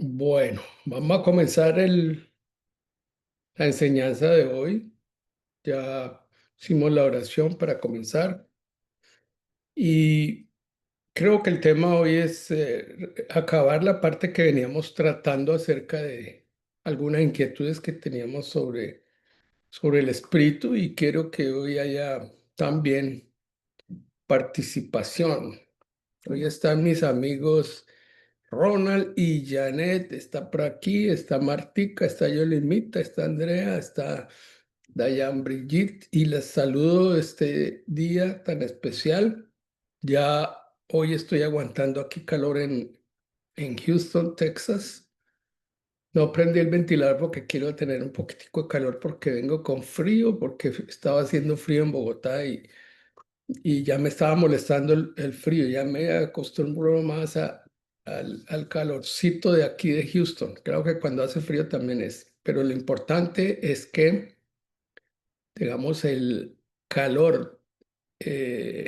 Bueno, vamos a comenzar la enseñanza de hoy. Ya hicimos la oración para comenzar y creo que el tema hoy es acabar la parte que veníamos tratando acerca de algunas inquietudes que teníamos sobre el espíritu y quiero que hoy haya también participación. Hoy están mis amigos Ronald y Janet, está por aquí, está Martica, está Yolimita, está Andrea, está Dayan Brigitte y les saludo este día tan especial. Ya hoy estoy aguantando aquí calor en Houston, Texas. No prendí el ventilador porque quiero tener un poquitico de calor porque vengo con frío, porque estaba haciendo frío en Bogotá y ya me estaba molestando el frío, ya me acostumbro más al calorcito de aquí de Houston. Creo que cuando hace frío también es, pero lo importante es que tengamos el calor del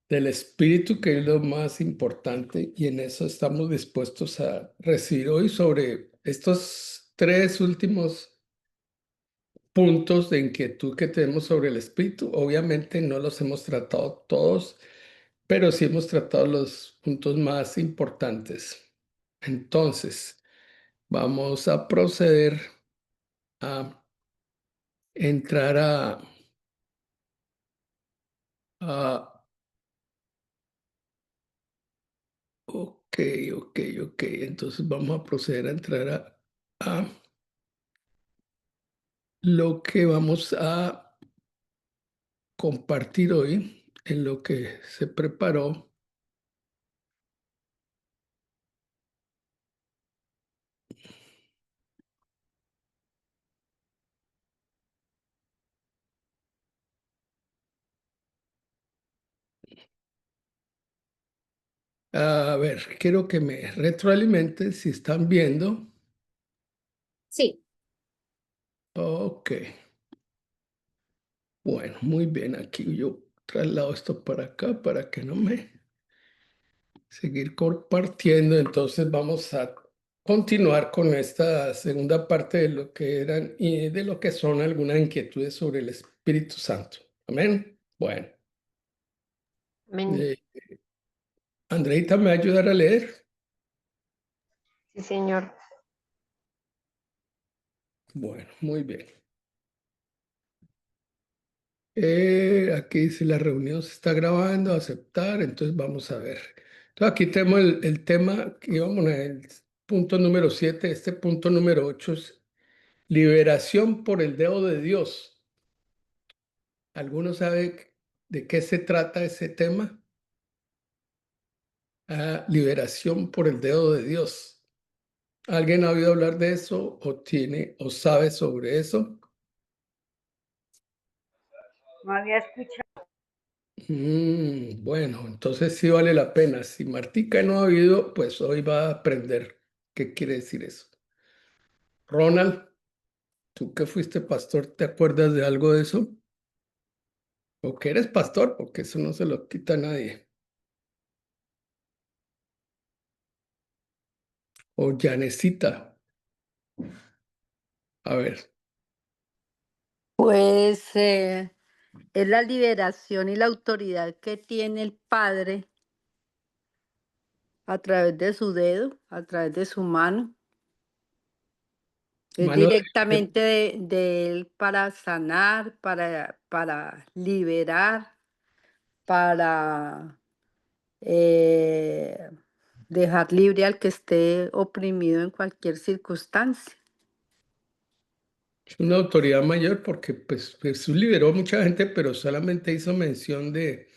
espíritu, que es lo más importante, y en eso estamos dispuestos a recibir hoy sobre estos tres últimos puntos de inquietud que tenemos sobre el espíritu. Obviamente no los hemos tratado todos, pero sí hemos tratado los puntos más importantes. Entonces, vamos a proceder a entrar a ok, ok, ok. Entonces vamos a proceder a entrar a lo que vamos a compartir hoy, en lo que se preparó. A ver, quiero que me retroalimenten si están viendo. Sí, Ok, bueno, muy bien. Aquí yo traslado esto para acá para que no me seguir compartiendo. Entonces vamos a continuar con esta segunda parte de lo que eran y de lo que son algunas inquietudes sobre el Espíritu Santo. Amén. Bueno, amén. eh, Andreita, ¿me va a ayudar a leer? Sí, señor. Bueno, muy bien. Aquí dice la reunión se está grabando, aceptar, entonces vamos a ver. Entonces aquí tenemos el tema que íbamos en el punto número 7. Este punto número 8 es liberación por el dedo de Dios. ¿Alguno sabe de qué se trata ese tema? Liberación por el dedo de Dios. ¿Alguien ha oído hablar de eso o tiene o sabe sobre eso? No había escuchado. Bueno, entonces sí vale la pena. Si Martica no ha oído, pues hoy va a aprender qué quiere decir eso. Ronald, tú que fuiste pastor, ¿te acuerdas de algo de eso? ¿O que eres pastor? Porque eso no se lo quita a nadie. O Janecita, a ver. Pues es la liberación y la autoridad que tiene el Padre a través de su dedo, a través de su mano. Es Mano directamente de Él para sanar, para liberar, para eh, dejar libre al que esté oprimido en cualquier circunstancia. es una autoridad mayor porque pues, Jesús liberó a mucha gente, pero solamente hizo mención del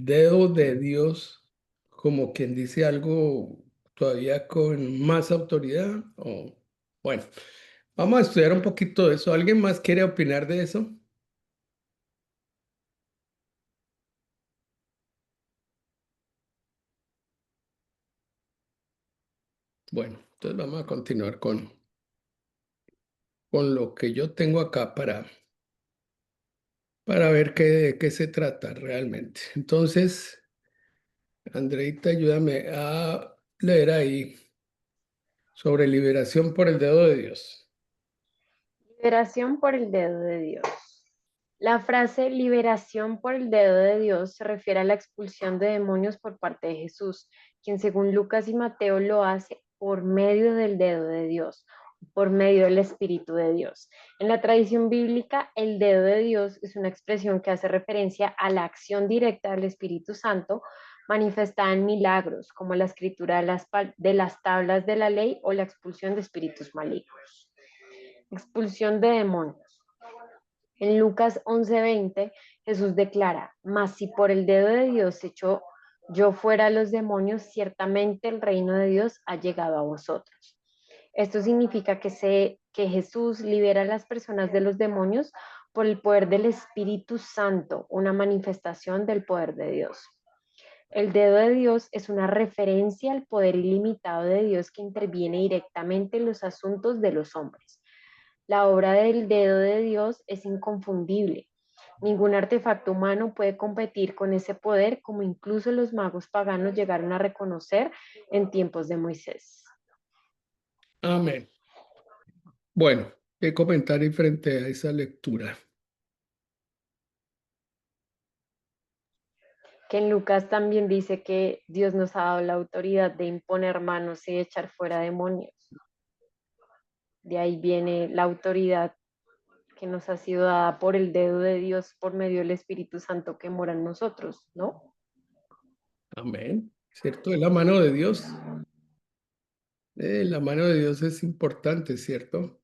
dedo de Dios, como quien dice algo todavía con más autoridad. O, bueno, vamos a estudiar un poquito de eso. ¿Alguien más quiere opinar de eso? Bueno, entonces vamos a continuar con lo que yo tengo acá para ver de qué se trata realmente. Entonces, Andreita, ayúdame a leer ahí. sobre liberación por el dedo de Dios. Liberación por el dedo de Dios. La frase liberación por el dedo de Dios se refiere a la expulsión de demonios por parte de Jesús, quien según Lucas y Mateo lo hace por medio del dedo de Dios, por medio del Espíritu de Dios. En la tradición bíblica, el dedo de Dios es una expresión que hace referencia a la acción directa del Espíritu Santo manifestada en milagros, como la escritura de las tablas de la ley o la expulsión de espíritus malignos. Expulsión de demonios. En Lucas 11:20, Jesús declara, mas si por el dedo de Dios echó yo fuera a los demonios, ciertamente el reino de Dios ha llegado a vosotros. Esto significa que Jesús libera a las personas de los demonios por el poder del Espíritu Santo, una manifestación del poder de Dios. El dedo de Dios es una referencia al poder ilimitado de Dios que interviene directamente en los asuntos de los hombres. La obra del dedo de Dios es inconfundible. Ningún artefacto humano puede competir con ese poder, como incluso los magos paganos llegaron a reconocer en tiempos de Moisés. Amén. Bueno, ¿qué comentario frente a esa lectura? Que en Lucas también dice que Dios nos ha dado la autoridad de imponer manos y echar fuera demonios. De ahí viene la autoridad que nos ha sido dada por el dedo de Dios por medio del Espíritu Santo que mora en nosotros, ¿no? Amén. ¿Cierto? Es la mano de Dios. La mano de Dios es importante, ¿cierto?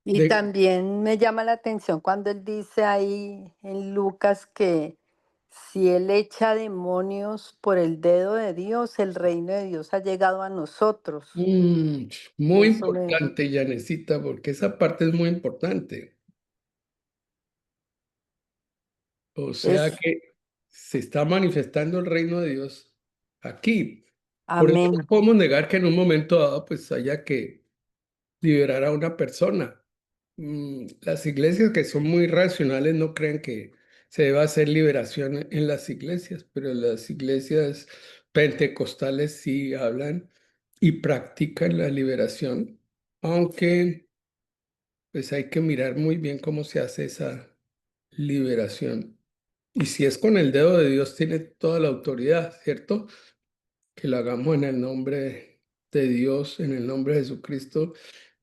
Y también me llama la atención cuando él dice ahí en Lucas que si él echa demonios por el dedo de Dios, el reino de Dios ha llegado a nosotros. Muy Eso me... importante, Yanecita, porque esa parte es muy importante. O sea Es que se está manifestando el reino de Dios aquí. Por eso no amén. podemos negar que en un momento dado pues haya que liberar a una persona. Las iglesias que son muy racionales no creen que se deba hacer liberación en las iglesias, pero las iglesias pentecostales sí hablan y practican la liberación, aunque pues hay que mirar muy bien cómo se hace esa liberación. Y si es con el dedo de Dios, tiene toda la autoridad, ¿cierto? Que lo hagamos en el nombre de Dios, en el nombre de Jesucristo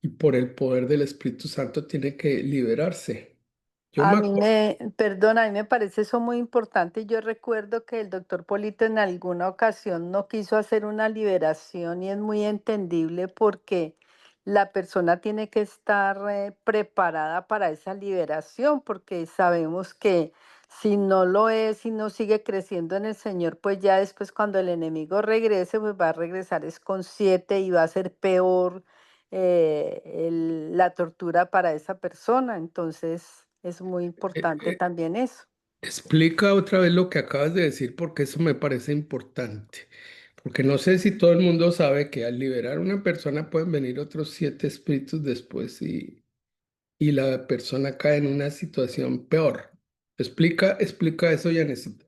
y por el poder del Espíritu Santo tiene que liberarse. Yo A me mí acuerdo, me, perdona, a mí me parece eso muy importante. Yo recuerdo que el doctor Polito en alguna ocasión no quiso hacer una liberación y es muy entendible porque la persona tiene que estar preparada para esa liberación porque sabemos que si no lo es y no sigue creciendo en el Señor, pues ya después cuando el enemigo regrese, pues va a regresar es con siete y va a ser peor la tortura para esa persona. Entonces es muy eh, importante eh, también eso. explica otra vez lo que acabas de decir porque eso me parece importante. Porque no sé si todo el mundo sabe que al liberar a una persona pueden venir otros 7 espíritus después y la persona cae en una situación peor. Explica eso, Yanecita.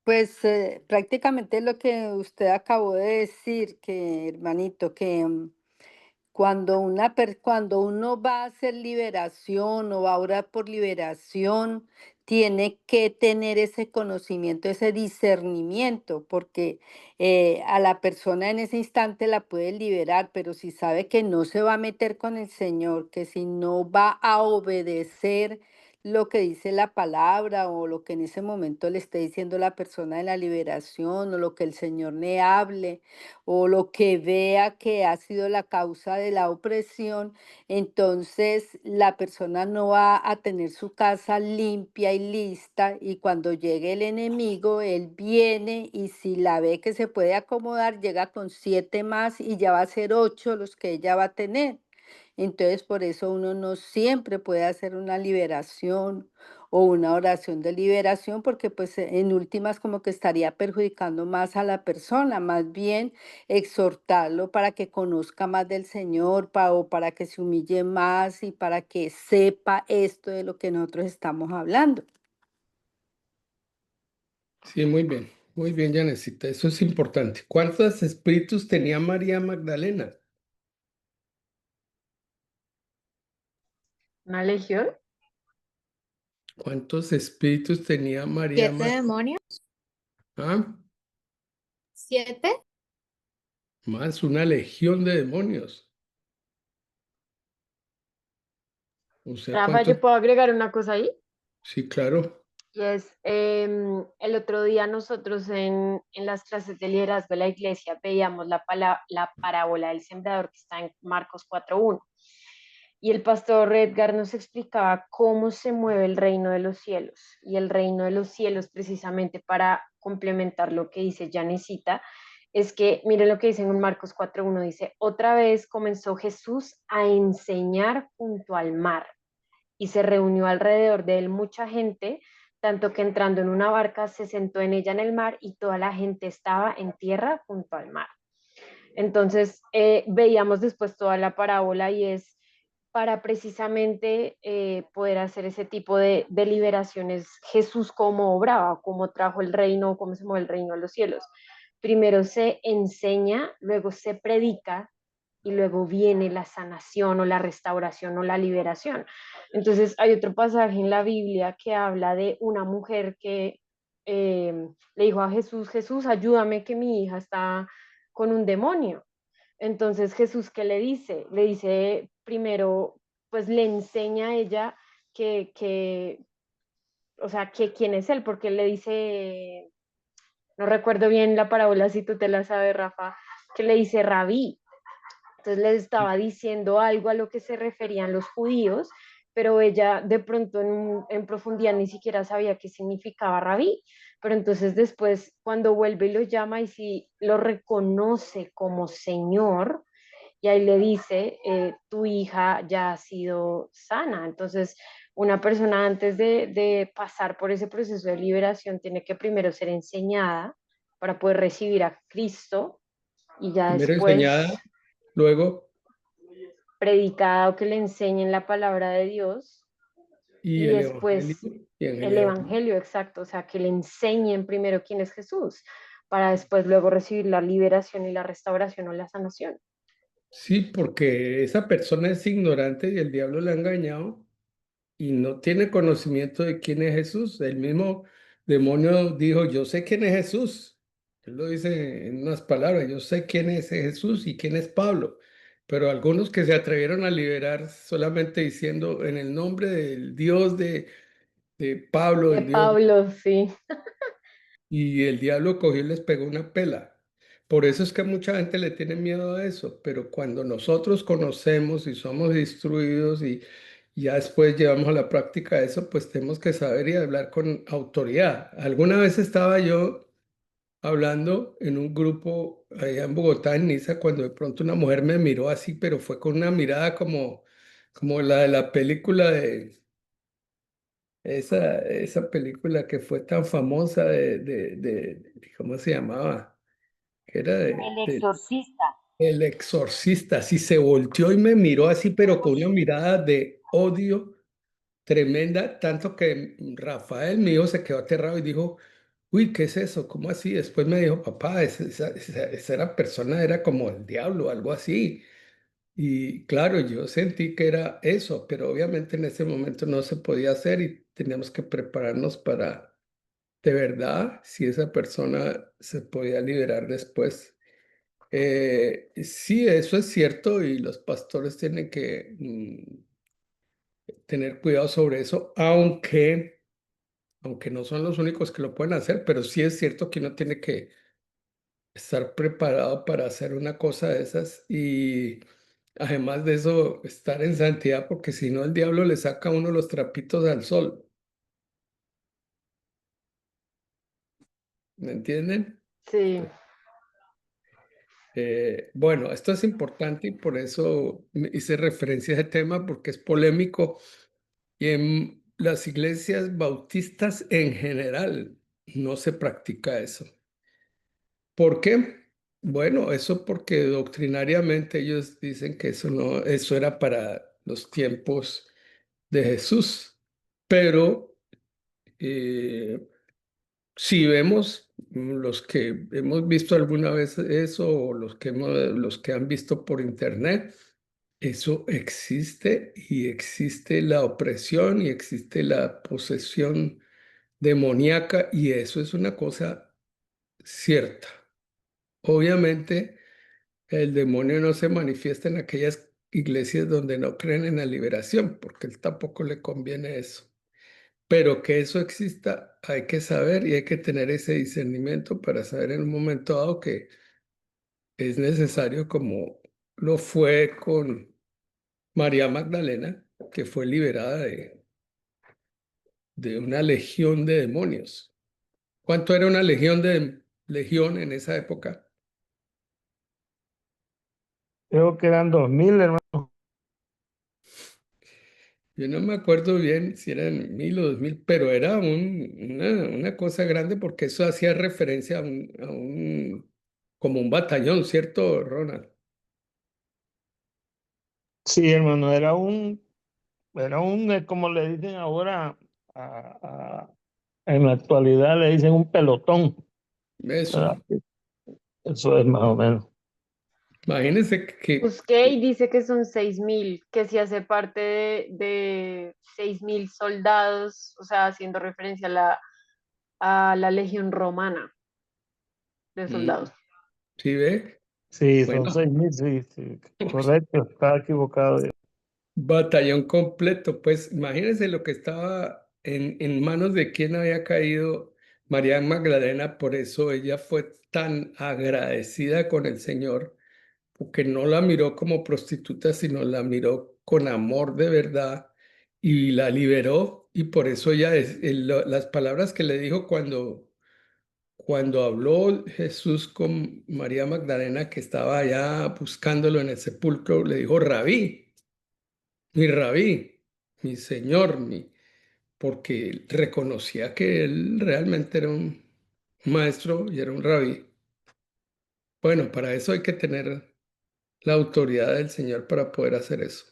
Pues prácticamente lo que usted acabó de decir, que hermanito, que cuando uno va a hacer liberación o va a orar por liberación, tiene que tener ese conocimiento, ese discernimiento, porque a la persona en ese instante la puede liberar, pero si sabe que no se va a meter con el Señor, que si no va a obedecer lo que dice la palabra o lo que en ese momento le esté diciendo la persona de la liberación o lo que el Señor le hable, o lo que vea que ha sido la causa de la opresión, entonces la persona no va a tener su casa limpia y lista y cuando llegue el enemigo, él viene y si la ve que se puede acomodar, llega con siete más y ya va a ser ocho los que ella va a tener. Entonces, por eso uno no siempre puede hacer una liberación o una oración de liberación, porque pues en últimas como que estaría perjudicando más a la persona, más bien exhortarlo para que conozca más del Señor, o para que se humille más y para que sepa esto de lo que nosotros estamos hablando. Sí, muy bien, Yanecita, eso es importante. ¿Cuántos espíritus tenía María Magdalena? ¿Una legión? ¿Cuántos espíritus tenía María 7 demonios. ¿Ah? 7. Más una legión de demonios. O sea, Rafa, ¿cuántos? ¿yo puedo agregar una cosa ahí? Sí, claro. Y es, el otro día nosotros en las clases de liderazgo de la iglesia veíamos la parábola del sembrador que está en Marcos 4:1. Y el pastor Edgar nos explicaba cómo se mueve el reino de los cielos. Y el reino de los cielos, precisamente para complementar lo que dice Janecita, es que, miren lo que dice en Marcos 4:1, dice, otra vez comenzó Jesús a enseñar junto al mar y se reunió alrededor de él mucha gente, tanto que entrando en una barca se sentó en ella en el mar y toda la gente estaba en tierra junto al mar. Entonces veíamos después toda la parábola y es para precisamente poder hacer ese tipo de liberaciones. Jesús cómo obraba, cómo trajo el reino, cómo se mueve el reino a los cielos. Primero se enseña, luego se predica y luego viene la sanación o la restauración o la liberación. Entonces hay otro pasaje en la Biblia que habla de una mujer que le dijo a Jesús, Jesús, ayúdame que mi hija está con un demonio. Entonces Jesús, ¿qué le dice? Le dice primero, pues le enseña a ella o sea, que quién es él, porque él le dice, no recuerdo bien la parábola, si tú te la sabes, Rafa, que le dice rabí. Entonces les estaba diciendo algo a lo que se referían los judíos, pero ella de pronto en profundidad ni siquiera sabía qué significaba rabí. Pero entonces después, cuando vuelve y lo llama y si lo reconoce como Señor, y ahí le dice, tu hija ya ha sido sana. Entonces, una persona antes de pasar por ese proceso de liberación tiene que primero ser enseñada para poder recibir a Cristo y ya Primero después enseñada, luego predicada o que le enseñen la palabra de Dios y y el evangelio después y en el general. evangelio exacto, o sea, que le enseñen primero quién es Jesús para después luego recibir la liberación y la restauración o la sanación. Sí, porque esa persona es ignorante y el diablo le ha engañado y no tiene conocimiento de quién es Jesús. El mismo demonio dijo, yo sé quién es Jesús. Él lo dice en unas palabras, yo sé quién es Jesús y quién es Pablo. Pero algunos que se atrevieron a liberar solamente diciendo en el nombre del Dios de Pablo, De el Dios, Pablo, sí. y el diablo cogió y les pegó una pela. Por eso es que mucha gente le tiene miedo a eso, pero cuando nosotros conocemos y somos instruidos y ya después llevamos a la práctica eso, pues tenemos que saber y hablar con autoridad. Alguna vez estaba yo hablando en un grupo allá en Bogotá, en Niza, cuando de pronto una mujer me miró así, pero fue con una mirada como la de la película de esa película que fue tan famosa ¿cómo se llamaba? Que era El exorcista. El Exorcista. Así se volteó y me miró así, pero con una mirada de odio tremenda, tanto que Rafael, mi hijo, se quedó aterrado y dijo, uy, ¿qué es eso? ¿Cómo así? Después me dijo, papá, esa era persona era como el diablo, algo así. Y claro, yo sentí que era eso, pero obviamente en ese momento no se podía hacer y teníamos que prepararnos para, de verdad, si esa persona se podía liberar después. Sí, eso es cierto y los pastores tienen que tener cuidado sobre eso, aunque no son los únicos que lo pueden hacer, pero sí es cierto que uno tiene que estar preparado para hacer una cosa de esas y además de eso, estar en santidad, porque si no el diablo le saca a uno los trapitos al sol. ¿Me entienden? Sí, Bueno, esto es importante y por eso hice referencia a ese tema, porque es polémico y en las iglesias bautistas en general no se practica eso. ¿Por qué? Bueno, eso porque doctrinariamente ellos dicen que eso no, eso era para los tiempos de Jesús, pero si vemos los que hemos visto alguna vez eso o los que han visto por internet, eso existe y existe la opresión y existe la posesión demoníaca y eso es una cosa cierta. Obviamente, el demonio no se manifiesta en aquellas iglesias donde no creen en la liberación, porque él tampoco le conviene eso. Pero que eso exista, hay que saber y hay que tener ese discernimiento para saber en un momento dado que es necesario, como lo fue con María Magdalena, que fue liberada de una legión de demonios. ¿Cuánto era una legión en esa época? Creo que eran 2000, hermano. Yo no me acuerdo bien si eran 1000 o 2000, pero era una cosa grande porque eso hacía referencia como un batallón, ¿cierto, Ronald? Sí, hermano, como le dicen ahora, en la actualidad le dicen un pelotón, Eso. ¿verdad? Eso es más o menos. Imagínense que Busqué y dice que son 6.000, que si hace parte de 6.000 soldados, o sea, haciendo referencia a la legión romana de mm, soldados. ¿sí ve? Sí, son Bueno, 6000, sí, sí, correcto, está equivocado. batallón completo. Pues imagínense lo que estaba en manos de quien había caído María Magdalena, por eso ella fue tan agradecida con el Señor porque no la miró como prostituta, sino la miró con amor de verdad y la liberó. Y por eso ella, las palabras que le dijo cuando habló Jesús con María Magdalena, que estaba allá buscándolo en el sepulcro, le dijo, rabí, mi señor, porque reconocía que él realmente era un maestro y era un rabí. Bueno, para eso hay que tener la autoridad del Señor para poder hacer eso.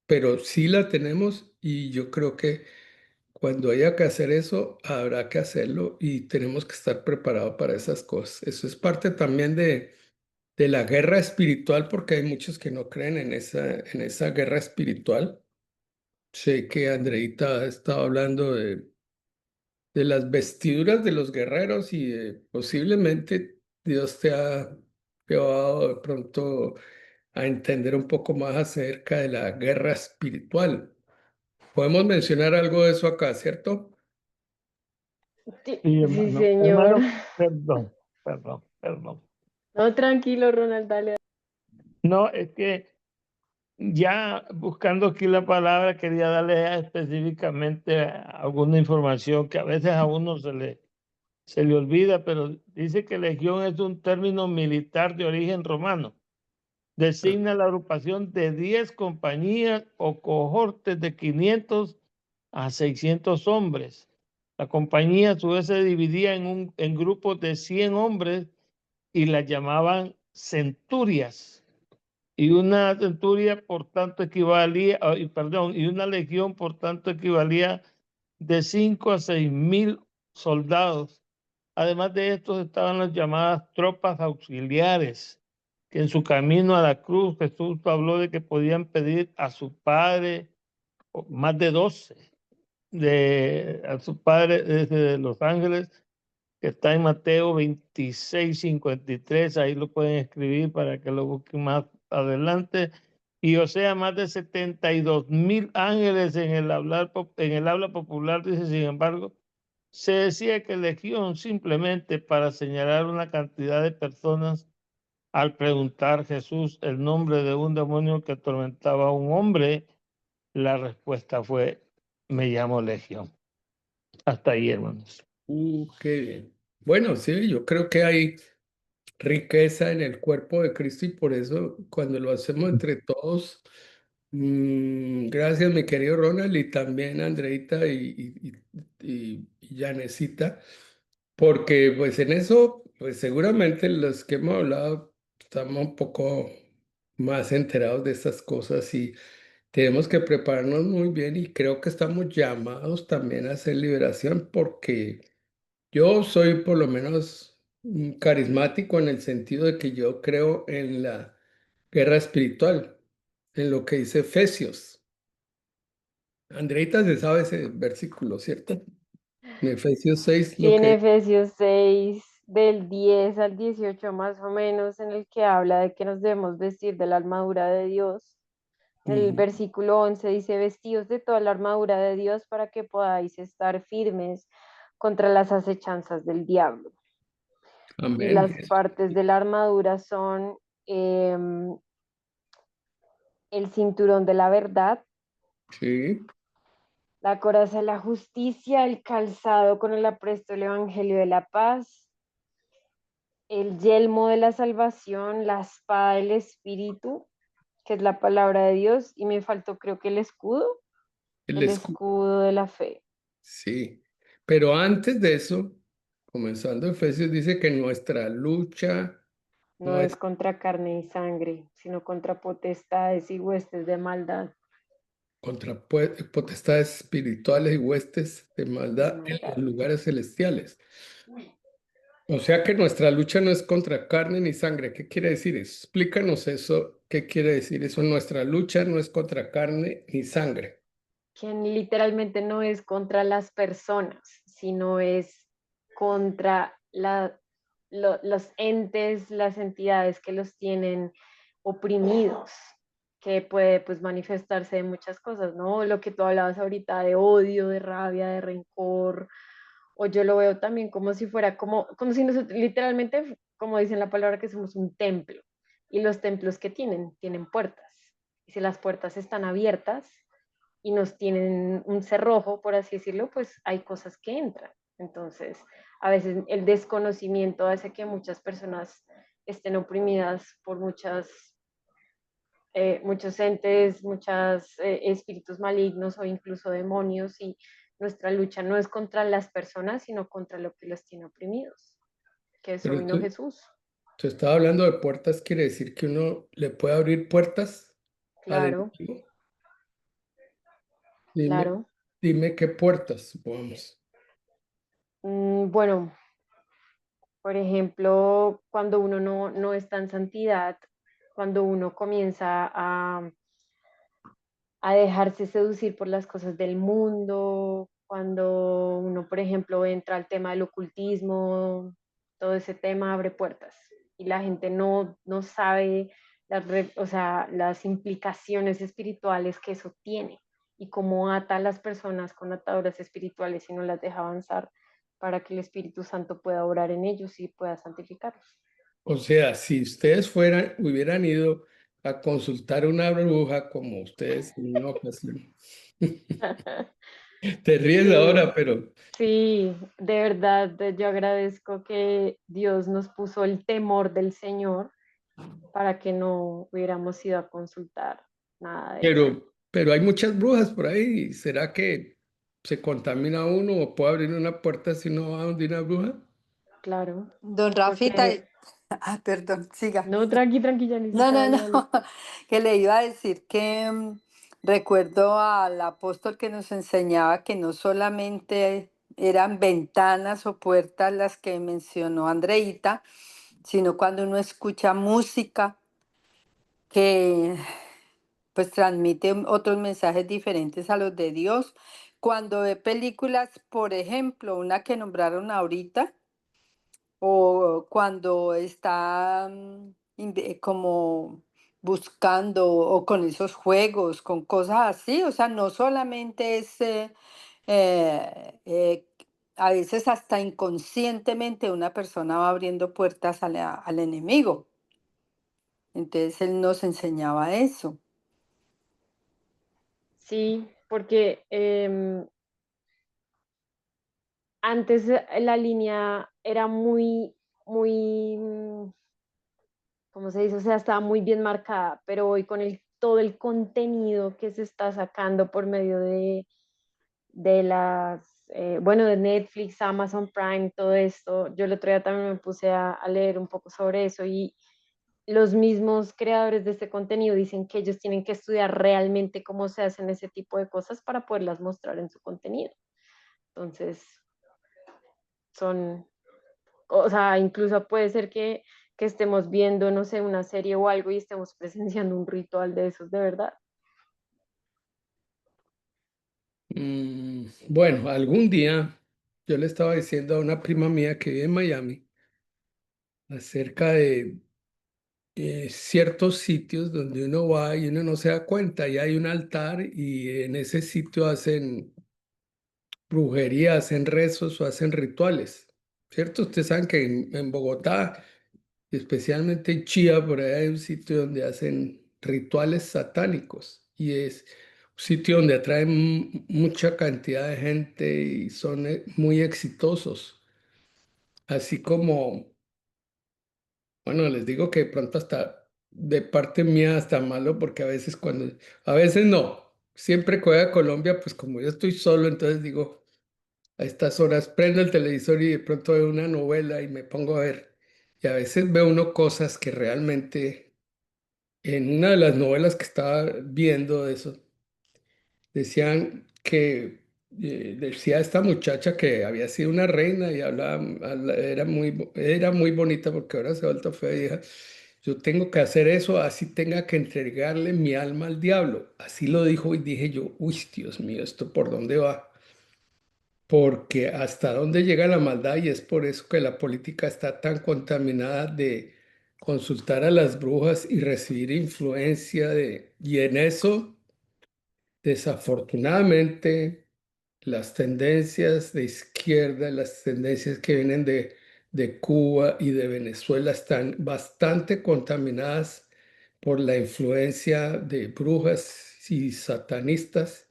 Pero sí la tenemos y yo creo que cuando haya que hacer eso, habrá que hacerlo y tenemos que estar preparados para esas cosas. Eso es parte también de la guerra espiritual porque hay muchos que no creen en esa guerra espiritual. Sé que Andreita ha estado hablando de las vestiduras de los guerreros y posiblemente Dios te ha llevado de pronto a entender un poco más acerca de la guerra espiritual. Podemos mencionar algo de eso acá, ¿cierto? Sí, Sí, sí, hermano. señor. Hermano, perdón. No, tranquilo, Ronald, dale. No, es que ya buscando aquí la palabra, quería darle específicamente alguna información que a veces a uno se le olvida, pero dice que legión es un término militar de origen romano. Designa la agrupación de 10 compañías o cohortes de 500 a 600 hombres. La compañía a su vez se dividía en grupos de 100 hombres y las llamaban centurias. Y una centuria, por tanto, y una legión, por tanto, equivalía de 5 a 6.000 soldados. Además de estos estaban las llamadas tropas auxiliares, que en su camino a la cruz Jesús habló de que podían pedir a su Padre, más de 12, a su Padre desde los ángeles, que está en Mateo 26:53, ahí lo pueden escribir para que lo busquen más adelante. Y o sea, más de 72.000 ángeles en el habla popular, dice, sin embargo, se decía que legión simplemente para señalar una cantidad de personas. Al preguntar Jesús el nombre de un demonio que atormentaba a un hombre, la respuesta fue, me llamo Legión. Hasta ahí, hermanos. Qué bien. Bueno, sí, yo creo que hay riqueza en el cuerpo de Cristo y por eso cuando lo hacemos entre todos, gracias mi querido Ronald y también Andreita y Janecita, porque pues en eso, pues seguramente los que hemos hablado estamos un poco más enterados de estas cosas y tenemos que prepararnos muy bien y creo que estamos llamados también a hacer liberación porque yo soy por lo menos carismático en el sentido de que yo creo en la guerra espiritual. en lo que dice Efesios. Andreita se sabe ese versículo, ¿cierto? En Efesios 6, Sí, lo en que Efesios 6, del 10 al 18 más o menos, en el que habla de que nos debemos vestir de la armadura de Dios. En el Ujú. versículo 11 dice, vestidos de toda la armadura de Dios para que podáis estar firmes contra las acechanzas del diablo. Y Amén. las partes de la armadura son em, el cinturón de la verdad, Sí, la coraza de la justicia, el calzado con el apresto del evangelio de la paz, el yelmo de la salvación, la espada del espíritu, que es la palabra de Dios, y me faltó creo que el el escudo. escudo de la fe. Sí. Pero antes de eso, comenzando Efesios, dice que nuestra lucha No no es es contra carne y sangre, sino contra potestades y huestes de maldad. contra potestades espirituales y huestes de De maldad en los maldad. lugares celestiales. O sea que nuestra lucha no es contra carne ni sangre. ¿Qué quiere decir eso? Explícanos eso. ¿Qué quiere decir eso? Nuestra lucha no es contra carne ni sangre. Que literalmente no es contra las personas, sino es contra los entes, las entidades que los tienen oprimidos, que puede pues manifestarse de muchas cosas, ¿no? Lo que tú hablabas ahorita de odio, de rabia, de rencor, o yo lo veo también como si fuera como si nosotros, literalmente, como dicen la palabra, que somos un templo, y los templos que tienen puertas, y si las puertas están abiertas, y nos tienen un cerrojo, por así decirlo, pues hay cosas que entran. Entonces, a veces el desconocimiento hace que muchas personas estén oprimidas por muchos entes, muchos espíritus malignos o incluso demonios, y nuestra lucha no es contra las personas, sino contra lo que los tiene oprimidos, que eso Pero vino Jesús. tú estabas hablando de puertas, quiere decir que uno le puede abrir puertas al Claro, enemigo. Dime, claro. dime qué puertas, supongamos. Bueno, por ejemplo, cuando uno no está en santidad, cuando uno comienza a dejarse seducir por las cosas del mundo, cuando uno, por ejemplo, entra al tema del ocultismo, todo ese tema abre puertas y la gente no sabe o sea, las implicaciones espirituales que eso tiene y cómo ata a las personas con ataduras espirituales y no las deja avanzar para que el Espíritu Santo pueda obrar en ellos y pueda santificarlos. O sea, si ustedes hubieran ido a consultar una bruja como ustedes en una ocasión. Te ríes Sí, ahora, pero sí, de verdad, yo agradezco que Dios nos puso el temor del Señor para que no hubiéramos ido a consultar nada de eso. Pero hay muchas brujas por ahí. ¿Será que se contamina uno o puede abrir una puerta si no va donde una bruja? Claro, Don Rafita, porque perdón, siga. no, tranqui, No, Janisita, no, dale, no, dale. que le iba a decir que recuerdo al apóstol que nos enseñaba que no solamente eran ventanas o puertas las que mencionó Andreita, sino cuando uno escucha música que pues transmite otros mensajes diferentes a los de Dios. Cuando ve películas, por ejemplo, una que nombraron ahorita, o cuando está como buscando o con esos juegos, con cosas así, o sea, no solamente es, eh, eh, a veces hasta inconscientemente una persona va abriendo puertas al enemigo. Entonces él nos enseñaba eso. Sí, porque antes la línea era muy, ¿cómo se dice? O sea, estaba muy bien marcada, pero hoy con todo el contenido que se está sacando por medio de bueno, de Netflix, Amazon Prime, todo esto, yo el otro día también me puse a leer un poco sobre eso, y los mismos creadores de este contenido dicen que ellos tienen que estudiar realmente cómo se hacen ese tipo de cosas para poderlas mostrar en su contenido. Entonces, son, o sea, incluso puede ser que que estemos viendo, no sé, una serie o algo y estemos presenciando un ritual de esos de verdad. Bueno, algún día yo le estaba diciendo a una prima mía que vive en Miami acerca de ciertos sitios donde uno va y uno no se da cuenta, y hay un altar y en ese sitio hacen brujería, hacen rezos o hacen rituales, ¿cierto? Ustedes saben que en Bogotá, especialmente en Chía, por ahí hay un sitio donde hacen rituales satánicos y es un sitio donde atraen mucha cantidad de gente y son muy exitosos, así como, bueno, les digo que de pronto hasta de parte mía hasta malo, porque a veces no, siempre que voy a Colombia, pues como yo estoy solo, entonces digo, a estas horas prendo el televisor y de pronto veo una novela y me pongo a ver. Y a veces veo uno cosas que realmente, en una de las novelas que estaba viendo de eso, decían que, decía esta muchacha que había sido una reina y era muy bonita porque ahora se ha vuelto fea y dijo, yo tengo que hacer eso, así tenga que entregarle mi alma al diablo. Así lo dijo y dije yo, uy, Dios mío, ¿esto por dónde va? Porque hasta dónde llega la maldad, y es por eso que la política está tan contaminada de consultar a las brujas y recibir influencia y en eso, desafortunadamente, las tendencias de izquierda, las tendencias que vienen de Cuba y de Venezuela están bastante contaminadas por la influencia de brujas y satanistas,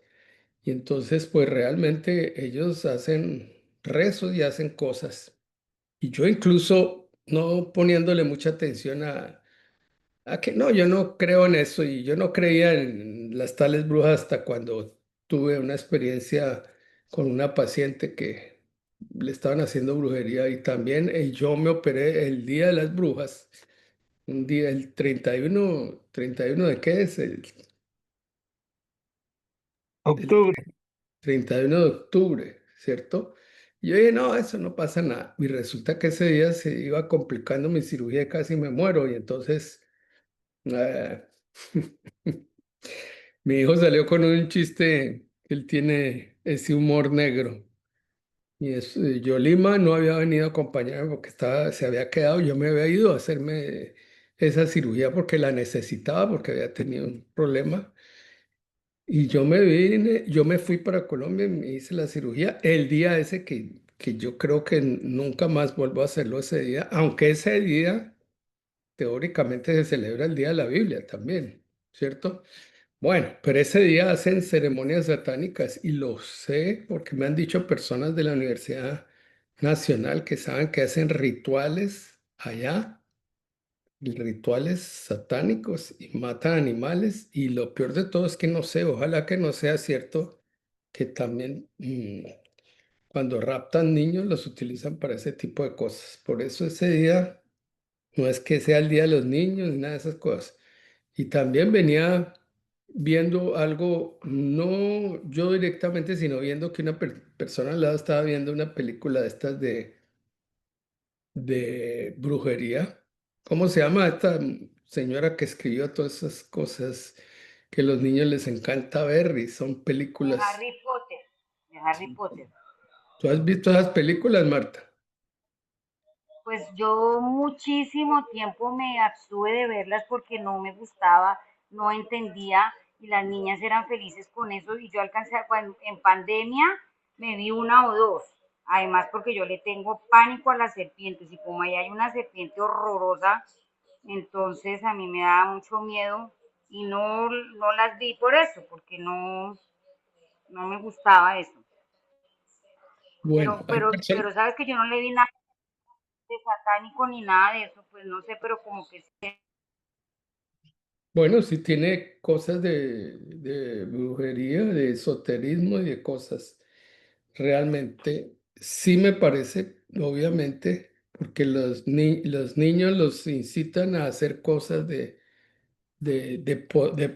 y entonces, pues realmente ellos hacen rezos y hacen cosas. Y yo incluso no poniéndole mucha atención a que no, yo no creo en eso y yo no creía en las tales brujas hasta cuando tuve una experiencia con una paciente que le estaban haciendo brujería, y también yo me operé el día de las brujas, un día, el 31 ¿de qué es? El Octubre. 31 de octubre, ¿cierto? Y yo dije, no, eso no pasa nada. Y resulta que ese día se iba complicando mi cirugía y casi me muero. Y entonces eh, mi hijo salió con un chiste, él tiene ese humor negro. Y Yolima no había venido a acompañarme porque se había quedado, yo me había ido a hacerme esa cirugía porque la necesitaba, porque había tenido un problema. Y yo me fui para Colombia y me hice la cirugía el día ese que yo creo que nunca más vuelvo a hacerlo ese día, aunque ese día teóricamente se celebra el Día de la Biblia también, ¿cierto? Bueno, pero ese día hacen ceremonias satánicas y lo sé porque me han dicho personas de la Universidad Nacional que saben que hacen rituales allá, rituales satánicos y matan animales, y lo peor de todo es que no sé, ojalá que no sea cierto que también cuando raptan niños los utilizan para ese tipo de cosas. Por eso ese día no es que sea el día de los niños ni nada de esas cosas. Y también venía viendo algo, no yo directamente, sino viendo que una persona al lado estaba viendo una película de estas de brujería. ¿Cómo se llama esta señora que escribió todas esas cosas que a los niños les encanta ver y son De películas? Harry Potter, de Harry Potter. ¿Tú has visto esas películas, Marta? Pues yo muchísimo tiempo me abstuve de verlas porque no me gustaba, no entendía y las niñas eran felices con eso y yo alcancé cuando en pandemia me vi una o dos. Además porque yo le tengo pánico a las serpientes y como ahí hay una serpiente horrorosa, entonces a mí me daba mucho miedo y no las vi por eso, porque no me gustaba eso. Bueno, hay personas, Pero sabes que yo no le vi nada de satánico ni nada de eso, pues no sé, pero como que sí. bueno, sí tiene cosas de brujería, de esoterismo y de cosas. Realmente sí me parece, obviamente, porque los niños los incitan a hacer cosas de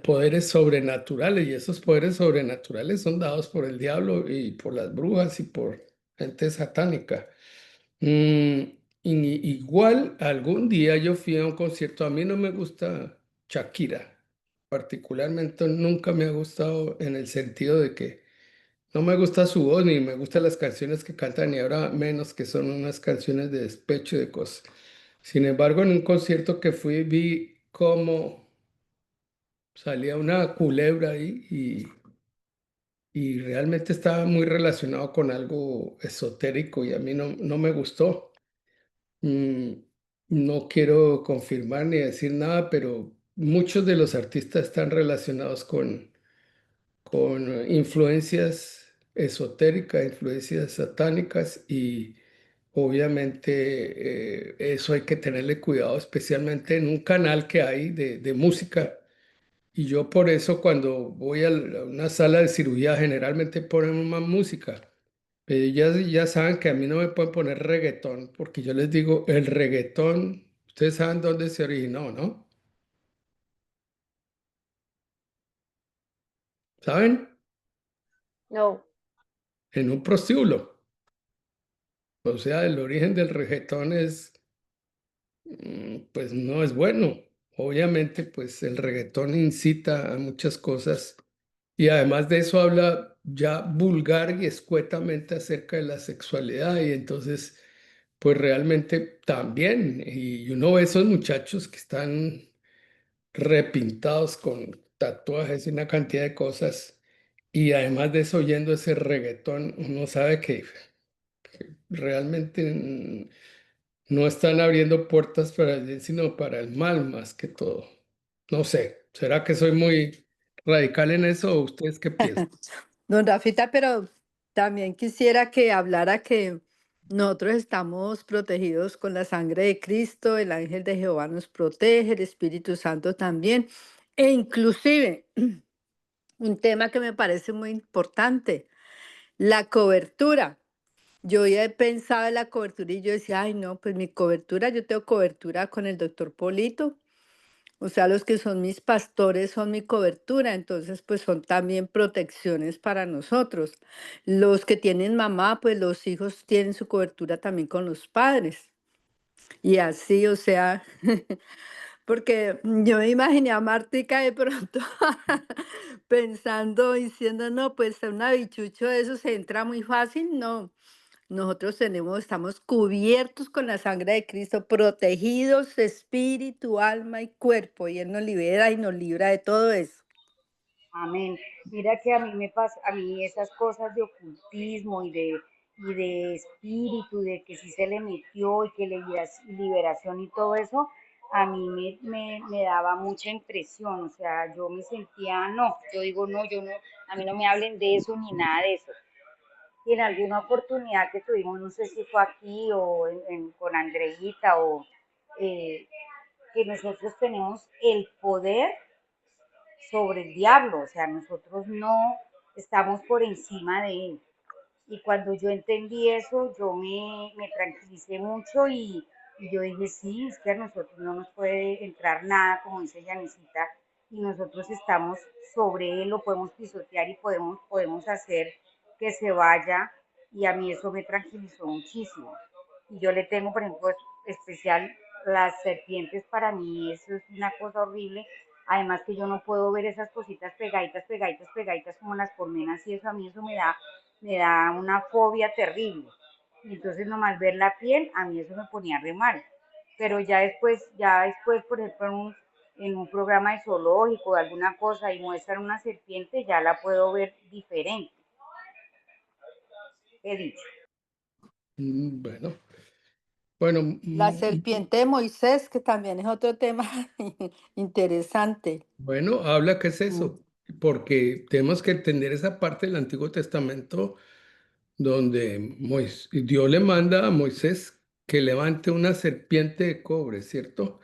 poderes sobrenaturales, y esos poderes sobrenaturales son dados por el diablo y por las brujas y por gente satánica. Mm, igual algún día yo fui a un concierto, a mí no me gusta Shakira, particularmente nunca me ha gustado en el sentido de que no me gusta su voz ni me gustan las canciones que cantan y ahora menos que son unas canciones de despecho y de cosas. Sin embargo, en un concierto que fui vi cómo salía una culebra ahí y realmente estaba muy relacionado con algo esotérico y a mí no me gustó. Mm, no quiero confirmar ni decir nada, pero muchos de los artistas están relacionados con influencias esotéricas, influencias satánicas y obviamente eso hay que tenerle cuidado, especialmente en un canal que hay de música. Y yo por eso cuando voy a una sala de cirugía generalmente ponen más música. Pero ya saben que a mí no me pueden poner reggaetón, porque yo les digo, el reggaetón, ustedes saben dónde se originó, ¿no? ¿Saben? No, En un prostíbulo. O sea, el origen del reggaetón es, pues no es bueno. Obviamente, pues el reggaetón incita a muchas cosas y además de eso habla ya vulgar y escuetamente acerca de la sexualidad y entonces, pues realmente también, y uno ve esos muchachos que están repintados con tatuajes y una cantidad de cosas. Y además de eso, oyendo ese reggaetón, uno sabe que realmente no están abriendo puertas para el bien, sino para el mal más que todo. No sé, ¿será que soy muy radical en eso o ustedes qué piensan? Don Rafita, pero también quisiera que hablara que nosotros estamos protegidos con la sangre de Cristo, el ángel de Jehová nos protege, el Espíritu Santo también, e inclusive un tema que me parece muy importante, la cobertura. Yo ya he pensado en la cobertura y yo decía, ay no, pues mi cobertura, yo tengo cobertura con el doctor Polito, o sea, los que son mis pastores son mi cobertura, entonces pues son también protecciones para nosotros. Los que tienen mamá, pues los hijos tienen su cobertura también con los padres. Y así, o sea, porque yo me imaginé a Martica de pronto pensando, diciendo, no, pues un bichucho de eso se entra muy fácil, no. Nosotros estamos cubiertos con la sangre de Cristo, protegidos espíritu, alma y cuerpo, y Él nos libera y nos libra de todo eso. Amén. Mira que a mí me pasa, a mí esas cosas de ocultismo y de espíritu, de que sí se le metió y que liberación y todo eso, a mí me daba mucha impresión, o sea, yo me sentía, no, yo digo, no, yo no, a mí no me hablen de eso ni nada de eso. Y en alguna oportunidad que tuvimos, no sé si fue aquí o con Andreita o que nosotros tenemos el poder sobre el diablo, o sea, nosotros no estamos por encima de él. Y cuando yo entendí eso, yo me tranquilicé mucho y yo dije, sí, es que a nosotros no nos puede entrar nada, como dice Yanecita, y nosotros estamos sobre él, lo podemos pisotear y podemos hacer que se vaya, y a mí eso me tranquilizó muchísimo. Y yo le tengo, por ejemplo, especial las serpientes, para mí eso es una cosa horrible. Además que yo no puedo ver esas cositas pegaditas, pegaditas, pegaditas como las colmenas y eso a mí eso me da una fobia terrible. Y entonces nomás ver la piel, a mí eso me ponía re mal. Pero ya después, por ejemplo, en un programa de zoológico o alguna cosa y muestran una serpiente, ya la puedo ver diferente. He dicho. Bueno, bueno, La serpiente de Moisés, que también es otro tema interesante. bueno, habla qué es Mm. eso, porque tenemos que entender esa parte del Antiguo Testamento donde Dios le manda a Moisés que levante una serpiente de cobre, ¿cierto?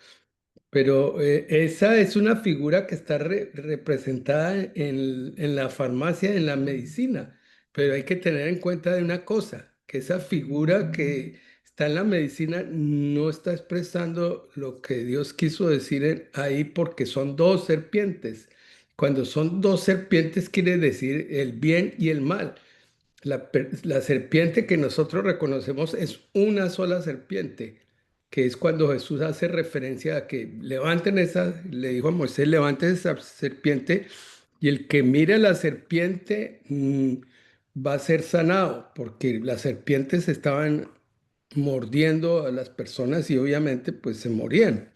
Pero esa es una figura que está representada en la farmacia, en la medicina. Pero hay que tener en cuenta de una cosa, que esa figura que está en la medicina no está expresando lo que Dios quiso decir ahí porque son dos serpientes. Cuando son dos serpientes quiere decir el bien y el mal. La serpiente que nosotros reconocemos es una sola serpiente. que es cuando Jesús hace referencia a que levanten esa, le dijo a Moisés, levanten esa serpiente y el que mire la serpiente va a ser sanado, porque las serpientes estaban mordiendo a las personas y obviamente pues se morían.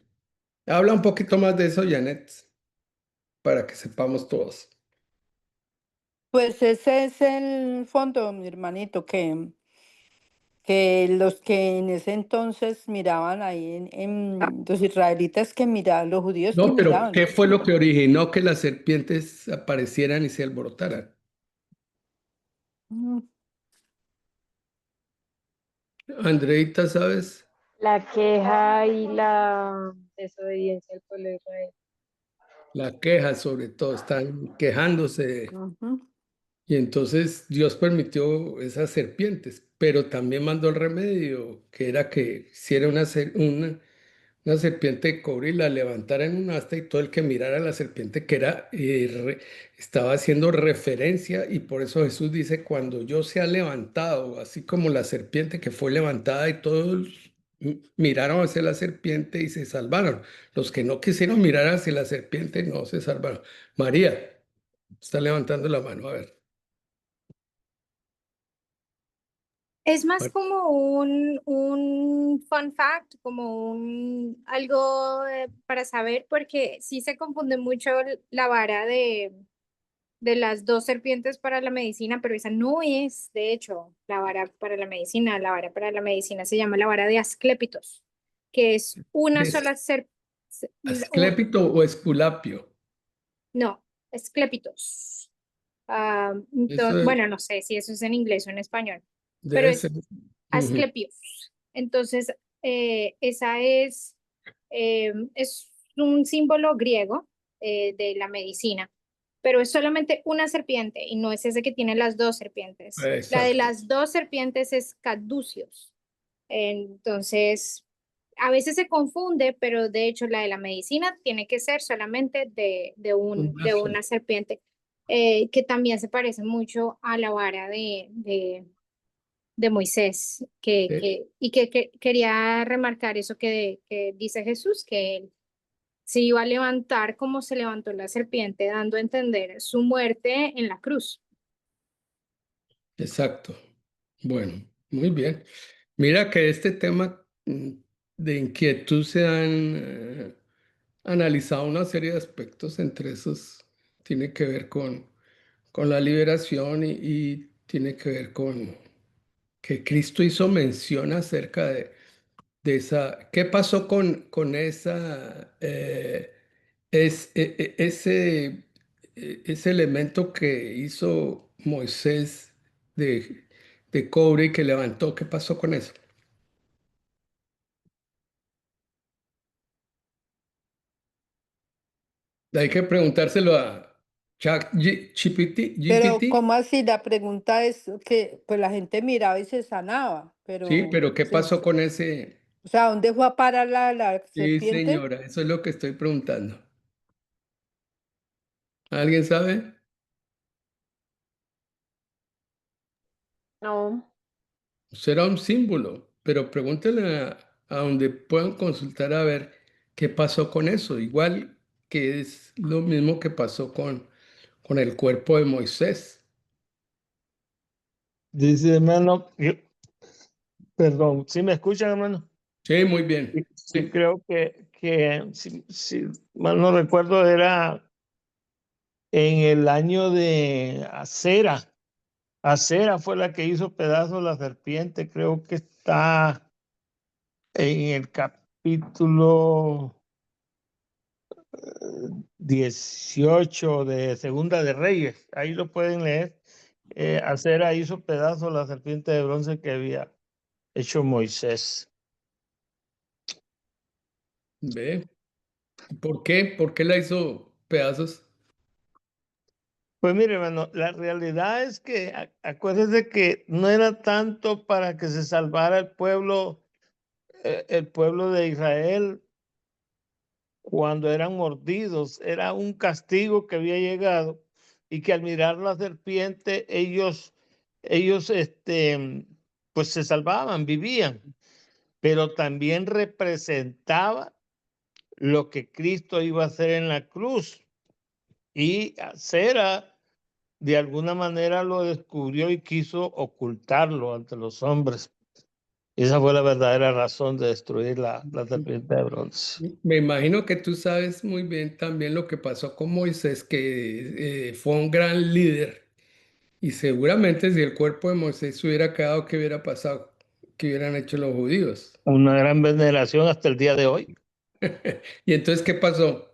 Habla un poquito más de eso, Janet, para que sepamos todos. Pues ese es el fondo, mi hermanito, que los que en ese entonces miraban ahí los israelitas que miraban, los judíos que No, pero miraban. ¿qué fue lo que originó que las serpientes aparecieran y se alborotaran? Mm, Andreita, ¿sabes? La queja y la desobediencia del pueblo de Israel. La queja sobre todo, están quejándose. ujú. Y entonces Dios permitió esas serpientes, pero también mandó el remedio, que era que hiciera una serpiente de cobre y la levantara en un asta y todo el que mirara a la serpiente que era, estaba haciendo referencia y por eso Jesús dice, cuando yo sea levantado, así como la serpiente que fue levantada y todos miraron hacia la serpiente y se salvaron. Los que no quisieron mirar hacia la serpiente no se salvaron. María está levantando la mano, a ver. Es más como un fun fact, como algo para saber, porque sí se confunde mucho la vara de las dos serpientes para la medicina, pero esa no es, de hecho, la vara para la medicina. La vara para la medicina se llama la vara de Asclépitos, que es una ¿Es sola ser, Asclépito o Esculapio? no, Asclépitos. Ah, Eso bueno, no sé si eso es en inglés o en español, pero debe ser. es Ujú. Asclepios. Entonces, esa es un símbolo griego de la medicina, pero es solamente una serpiente y no es ese que tiene las dos serpientes. La de Exacto. las dos serpientes es caduceus. Entonces, a veces se confunde, pero de hecho la de la medicina tiene que ser solamente de Una sola. una serpiente, que también se parece mucho a la vara de Moisés, que quería remarcar eso que dice Jesús, que él se iba a levantar como se levantó la serpiente, dando a entender su muerte en la cruz. Exacto. Bueno, muy bien. Mira que este tema de inquietud se han analizado una serie de aspectos, entre esos tiene que ver con la liberación y tiene que ver con que Cristo hizo mención acerca de esa, ¿qué pasó con esa, ese elemento que hizo Moisés de, de cobre y que levantó? ¿Qué pasó con eso? Hay que preguntárselo a Pero GPT. ¿cómo así? La pregunta es que pues la gente miraba y se sanaba, Sí, pero ¿qué pasó con ese? o sea, ¿dónde fue a parar la Sí, serpiente? señora, eso es lo que estoy preguntando. ¿Alguien sabe? No, Será un símbolo, pero pregúntele a donde puedan consultar a ver qué pasó con eso. Igual que es lo mismo que pasó con el cuerpo de Moisés. Dice hermano, perdón, ¿sí me escuchan, hermano? Sí, muy bien. Sí, Sí, creo que si mal no recuerdo, era en el año de Acera. Acera fue la que hizo pedazos la serpiente. Creo que está en el capítulo 18 de Segunda de Reyes. Ahí lo pueden leer. Acera hizo pedazos la serpiente de bronce que había hecho Moisés. ve. ¿Por qué? ¿Por qué la hizo pedazos? Pues mire, hermano, la realidad es que acuérdese que no era tanto para que se salvara el pueblo de Israel cuando eran mordidos, era un castigo que había llegado y que al mirar la serpiente ellos pues se salvaban, vivían. pero también representaba lo que Cristo iba a hacer en la cruz. Y Sera, de alguna manera, lo descubrió y quiso ocultarlo ante los hombres. Esa fue la verdadera razón de destruir la serpiente de bronce. Me imagino que tú sabes muy bien también lo que pasó con Moisés, que fue un gran líder. Y seguramente si el cuerpo de Moisés hubiera quedado, ¿qué hubiera pasado? ¿Qué hubieran hecho los judíos? Una gran veneración hasta el día de hoy. ¿Y entonces qué pasó?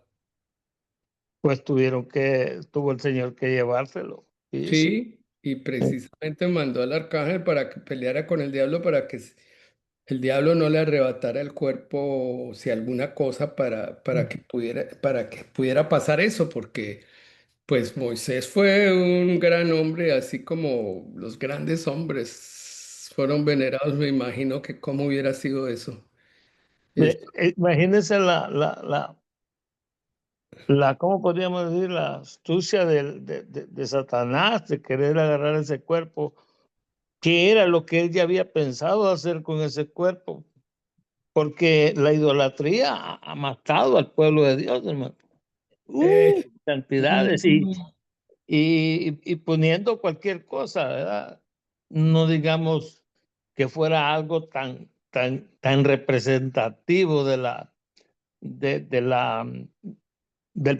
Pues tuvo el Señor que llevárselo. Y sí. Sí, y precisamente mandó al arcángel para que peleara con el diablo para que el diablo no le arrebatara el cuerpo, si alguna cosa, para que pudiera pasar eso, porque pues Moisés fue un gran hombre, así como los grandes hombres fueron venerados, me imagino que cómo hubiera sido eso. Es- Imagínense ¿cómo podríamos decir? La astucia de Satanás de querer agarrar ese cuerpo. ¿Qué era lo que él ya había pensado hacer con ese cuerpo? Porque la idolatría ha matado al pueblo de Dios, hermano. eh, Cantidades y poniendo cualquier cosa, ¿verdad? No digamos que fuera algo tan representativo del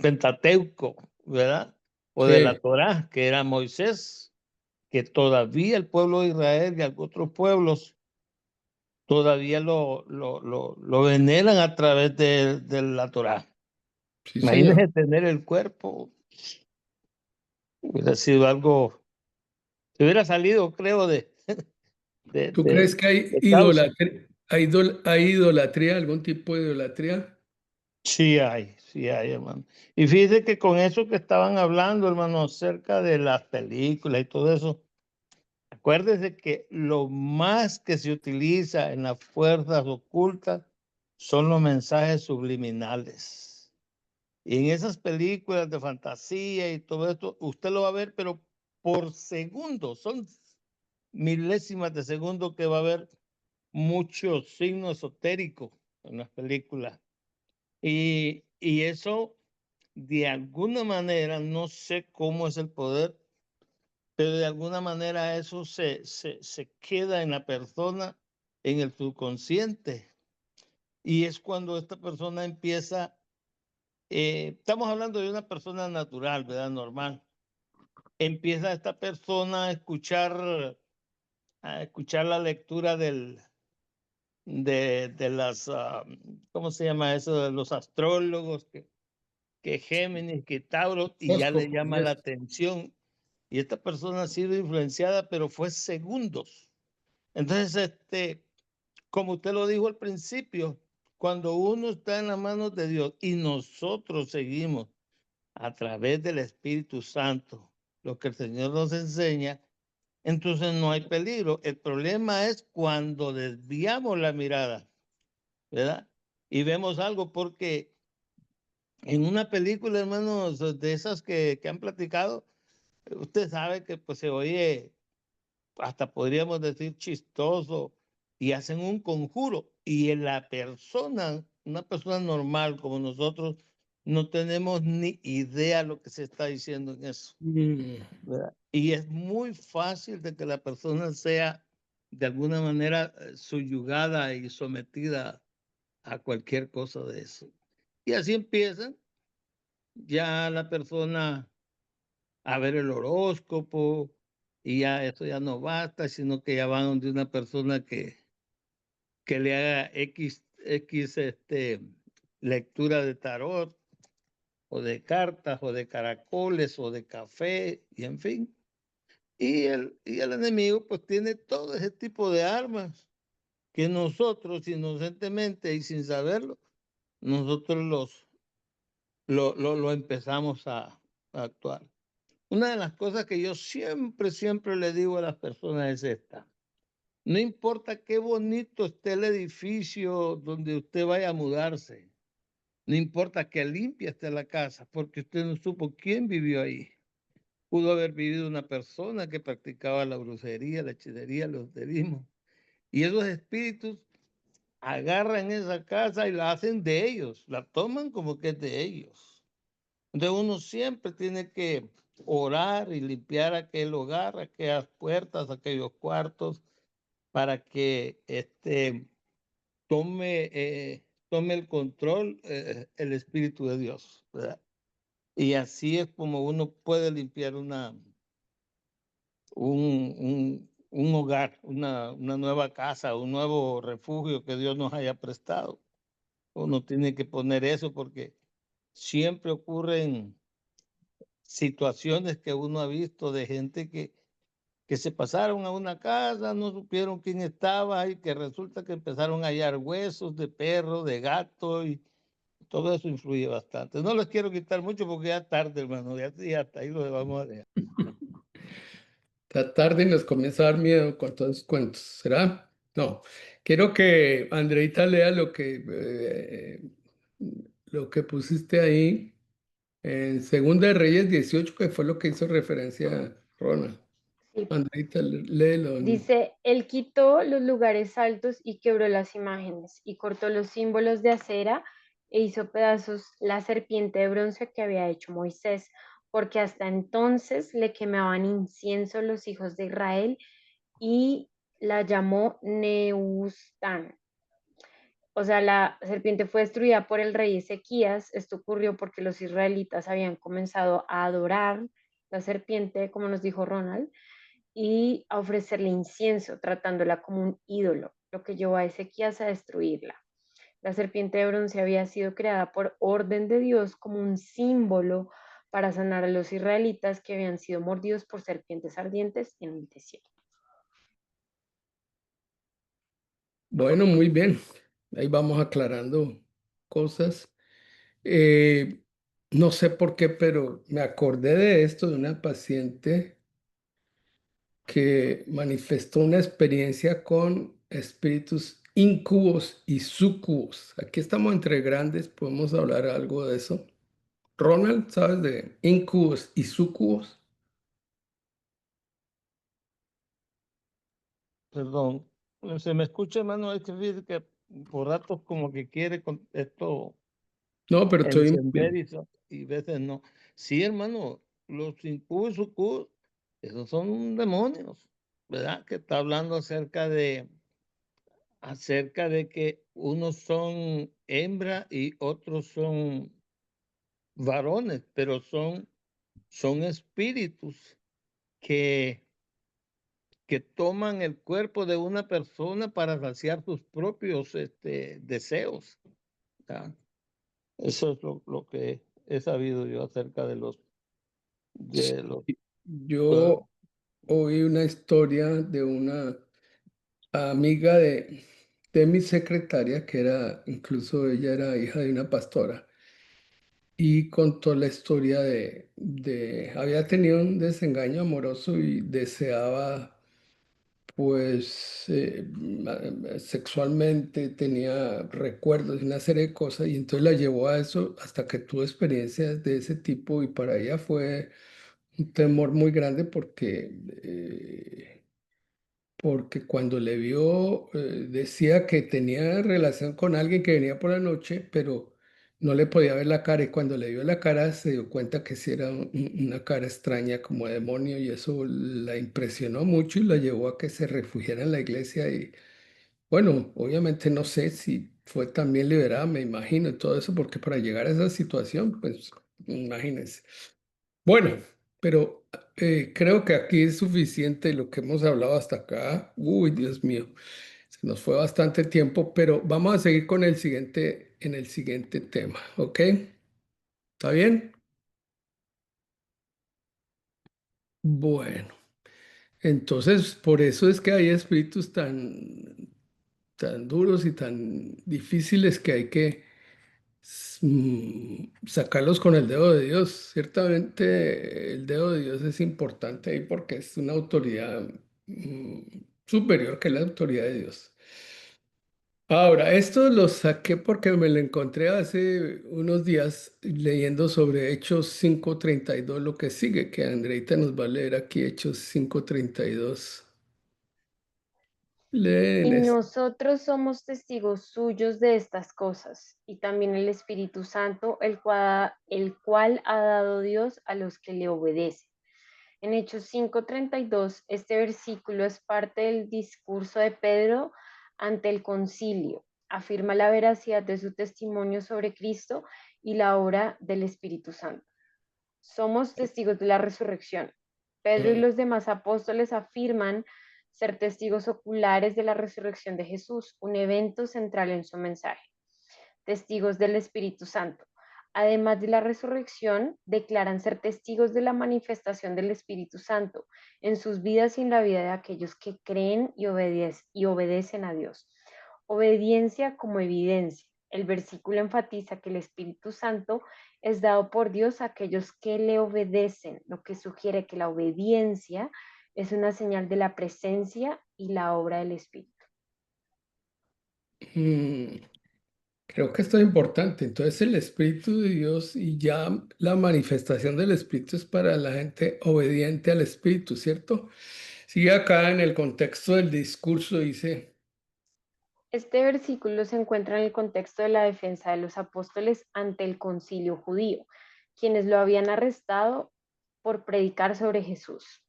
Pentateuco, ¿verdad? O de la sí, Torá, que era Moisés, que todavía el pueblo de Israel y otros pueblos todavía lo veneran a través de la Torá. sí, señor. Imagínense tener el cuerpo, hubiera sido algo, se hubiera salido, creo, de, ¿Tú de, crees que hay de causa. hay idolatría, algún tipo de idolatría? Sí hay, hermano. Y fíjese que con eso que estaban hablando, hermano, acerca de las películas y todo eso, acuérdese que lo más que se utiliza en las fuerzas ocultas son los mensajes subliminales. Y en esas películas de fantasía y todo esto, usted lo va a ver, pero por segundo, son milésimas de segundo que va a haber muchos signos esotéricos en las películas. Y eso, de alguna manera, no sé cómo es el poder, pero de alguna manera eso se queda en la persona, en el subconsciente. Y es cuando esta persona empieza, estamos hablando de una persona natural, ¿verdad? Normal. Empieza esta persona a escuchar la lectura de las, ¿cómo se llama eso? De los astrólogos, que Géminis, que Tauro, y ya le Horóscopo, llama y la eso. atención. Y esta persona ha sido influenciada, pero fue segundos. Entonces, como usted lo dijo al principio, cuando uno está en las manos de Dios y nosotros seguimos a través del Espíritu Santo lo que el Señor nos enseña, entonces no hay peligro. El problema es cuando desviamos la mirada, ¿verdad? Y vemos algo porque en una película, hermanos, de esas que han platicado, usted sabe que pues se oye, hasta podríamos decir chistoso, y hacen un conjuro. Y en la persona, una persona normal como nosotros, no tenemos ni idea lo que se está diciendo en eso, Mm, ¿verdad? Y es muy fácil de que la persona sea de alguna manera subyugada y sometida a cualquier cosa de eso. Y así empiezan ya la persona a ver el horóscopo y ya eso ya no basta, sino que ya van de una persona que le haga X lectura de tarot o de cartas o de caracoles o de café y en fin. Y el enemigo pues tiene todo ese tipo de armas que nosotros inocentemente y sin saberlo, nosotros lo empezamos a actuar. Una de las cosas que yo siempre le digo a las personas es esta. No importa qué bonito esté el edificio donde usted vaya a mudarse. No importa qué limpia esté la casa, porque usted no supo quién vivió ahí. Pudo haber vivido una persona que practicaba la brujería, la hechicería, el esoterismo. Y esos espíritus agarran esa casa y la hacen de ellos, la toman como que es de ellos. Entonces uno siempre tiene que orar y limpiar aquel hogar, aquellas puertas, aquellos cuartos, para que tome el control el Espíritu de Dios, ¿verdad? Y así es como uno puede limpiar un hogar, una nueva casa, un nuevo refugio que Dios nos haya prestado. Uno tiene que poner eso porque siempre ocurren situaciones que uno ha visto de gente que se pasaron a una casa, no supieron quién estaba y que resulta que empezaron a hallar huesos de perro, de gato y todo eso influye bastante. No les quiero quitar mucho porque ya es tarde, hermano, ya hasta ahí lo vamos a dejar. Esta tarde nos comienza a dar miedo con todos los cuentos, ¿será? No. Quiero que Andreita lea lo que pusiste ahí en Segunda de Reyes 18, que fue lo que hizo referencia Ronald. Sí. Andreita, léelo. Dice, él quitó los lugares altos y quebró las imágenes y cortó los símbolos de acera e hizo pedazos la serpiente de bronce que había hecho Moisés, porque hasta entonces le quemaban incienso los hijos de Israel y la llamó Neustán. O sea, la serpiente fue destruida por el rey Ezequías. Esto ocurrió porque los israelitas habían comenzado a adorar la serpiente, como nos dijo Ronald, y a ofrecerle incienso, tratándola como un ídolo, lo que llevó a Ezequías a destruirla. La serpiente de bronce había sido creada por orden de Dios como un símbolo para sanar a los israelitas que habían sido mordidos por serpientes ardientes en el desierto. Bueno, muy bien. Ahí vamos aclarando cosas. Eh, no sé por qué, pero me acordé de esto de una paciente que manifestó una experiencia con espíritus incubos y sucubos. Aquí estamos entre grandes, podemos hablar algo de eso. Ronald, ¿sabes de incubos y sucubos? Perdón, se me escucha, hermano, es que fíjate que por ratos como que quiere con esto No, pero estoy muy encender bien. y veces no. Sí, hermano, los incubos y sucubos, esos son demonios, ¿verdad? Que está hablando acerca de que unos son hembra y otros son varones, pero son espíritus que, que toman el cuerpo de una persona para saciar sus propios deseos, ¿verdad? Eso es lo que he sabido yo acerca de los, ¿verdad? Yo oí una historia de una amiga de mi secretaria, que era, incluso ella era hija de una pastora, y contó la historia había tenido un desengaño amoroso y deseaba, pues, sexualmente, tenía recuerdos y una serie de cosas, y entonces la llevó a eso hasta que tuvo experiencias de ese tipo, y para ella fue un temor muy grande porque cuando le vio, decía que tenía relación con alguien que venía por la noche, pero no le podía ver la cara, y cuando le vio la cara se dio cuenta que sí era una cara extraña como de demonio, y eso la impresionó mucho y la llevó a que se refugiara en la iglesia. Y bueno, obviamente no sé si fue también liberada, me imagino, y todo eso, porque para llegar a esa situación, pues imagínense. Bueno, pero creo que aquí es suficiente lo que hemos hablado hasta acá. Uy, Dios mío, se nos fue bastante tiempo, pero vamos a seguir con en el siguiente tema, ¿ok? ¿Está bien? Bueno, entonces por eso es que hay espíritus tan duros y tan difíciles que hay que sacarlos con el dedo de Dios. Ciertamente el dedo de Dios es importante ahí porque es una autoridad mm, superior que la autoridad de Dios. Ahora, esto lo saqué porque me lo encontré hace unos días leyendo sobre Hechos 5:32, lo que sigue, que Andreita nos va a leer aquí Hechos 5:32. Leen Y esto. nosotros somos testigos suyos de estas cosas, y también el Espíritu Santo, el cual ha dado Dios a los que le obedecen. En Hechos 5:32, este versículo es parte del discurso de Pedro ante el concilio. Afirma la veracidad de su testimonio sobre Cristo y la obra del Espíritu Santo. Somos testigos de la resurrección. Pedro y Ah, los demás apóstoles afirman ser testigos oculares de la resurrección de Jesús, un evento central en su mensaje. Testigos del Espíritu Santo. Además de la resurrección, declaran ser testigos de la manifestación del Espíritu Santo en sus vidas y en la vida de aquellos que creen y obedecen a Dios. Obediencia como evidencia. El versículo enfatiza que el Espíritu Santo es dado por Dios a aquellos que le obedecen, lo que sugiere que la obediencia es una señal de la presencia y la obra del Espíritu. mm, creo que esto es importante. Entonces el Espíritu de Dios y ya la manifestación del Espíritu es para la gente obediente al Espíritu, ¿cierto? Sigue acá en el contexto del discurso, dice, Este versículo se encuentra en el contexto de la defensa de los apóstoles ante el concilio judío, quienes lo habían arrestado por predicar sobre Jesús.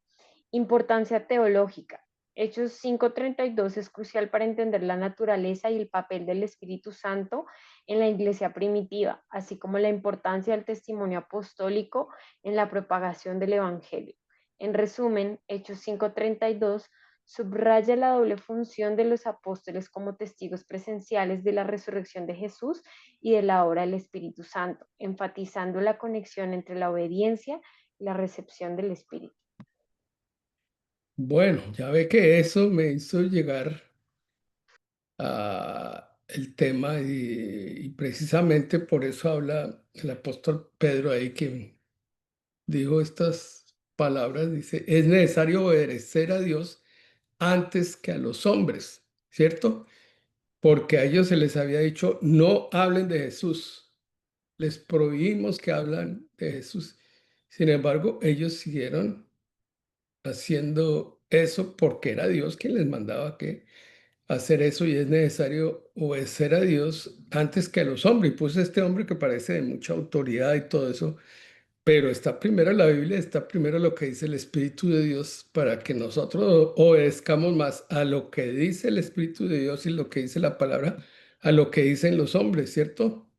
Importancia teológica. Hechos 5:32 es crucial para entender la naturaleza y el papel del Espíritu Santo en la iglesia primitiva, así como la importancia del testimonio apostólico en la propagación del Evangelio. En resumen, Hechos 5:32 subraya la doble función de los apóstoles como testigos presenciales de la resurrección de Jesús y de la obra del Espíritu Santo, enfatizando la conexión entre la obediencia y la recepción del Espíritu. bueno, ya ve que eso me hizo llegar a el tema y precisamente por eso habla el apóstol Pedro ahí que dijo estas palabras, dice, es necesario obedecer a Dios antes que a los hombres, ¿cierto? Porque a ellos se les había dicho, no hablen de Jesús, les prohibimos que hablan de Jesús. Sin embargo, ellos siguieron haciendo eso porque era Dios quien les mandaba que hacer eso y es necesario obedecer a Dios antes que a los hombres. Y puse este hombre que parece de mucha autoridad y todo eso, pero está primero la Biblia, está primero lo que dice el Espíritu de Dios para que nosotros obedezcamos más a lo que dice el Espíritu de Dios y lo que dice la palabra, a lo que dicen los hombres, ¿cierto?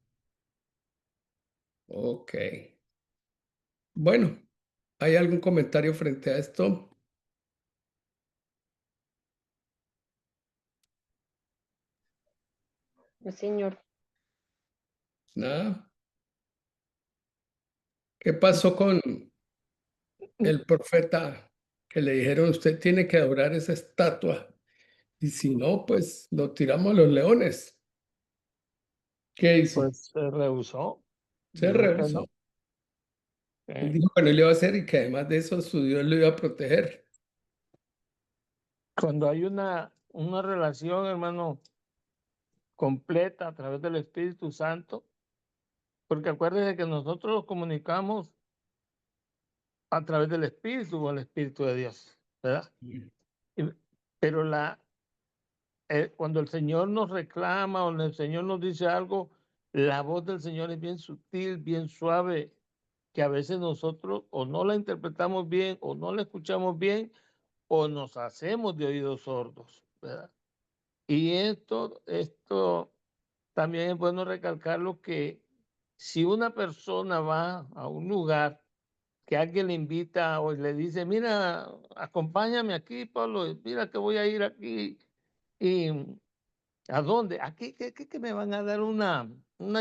Ok. Bueno, ¿hay algún comentario frente a esto? Señor, Nada. ¿Qué pasó con el profeta que le dijeron, usted tiene que adorar esa estatua? Y si no, pues lo tiramos a los leones. ¿Qué dice? Pues se rehusó, Se dijo que rehusó. no. Él Eh, dijo que no le iba a hacer y que además de eso su Dios lo iba a proteger. Cuando hay una relación, hermano, completa a través del Espíritu Santo, porque acuérdense que nosotros nos comunicamos a través del Espíritu o el Espíritu de Dios, ¿verdad? Y- pero cuando el Señor nos reclama o el Señor nos dice algo, la voz del Señor es bien sutil, bien suave, que a veces nosotros o no la interpretamos bien o no la escuchamos bien o nos hacemos de oídos sordos, ¿verdad? Y esto también es bueno recalcarlo que si una persona va a un lugar que alguien le invita o le dice, mira, acompáñame aquí, Pablo, mira que voy a ir aquí. ¿Y a dónde? Aquí que me van a dar una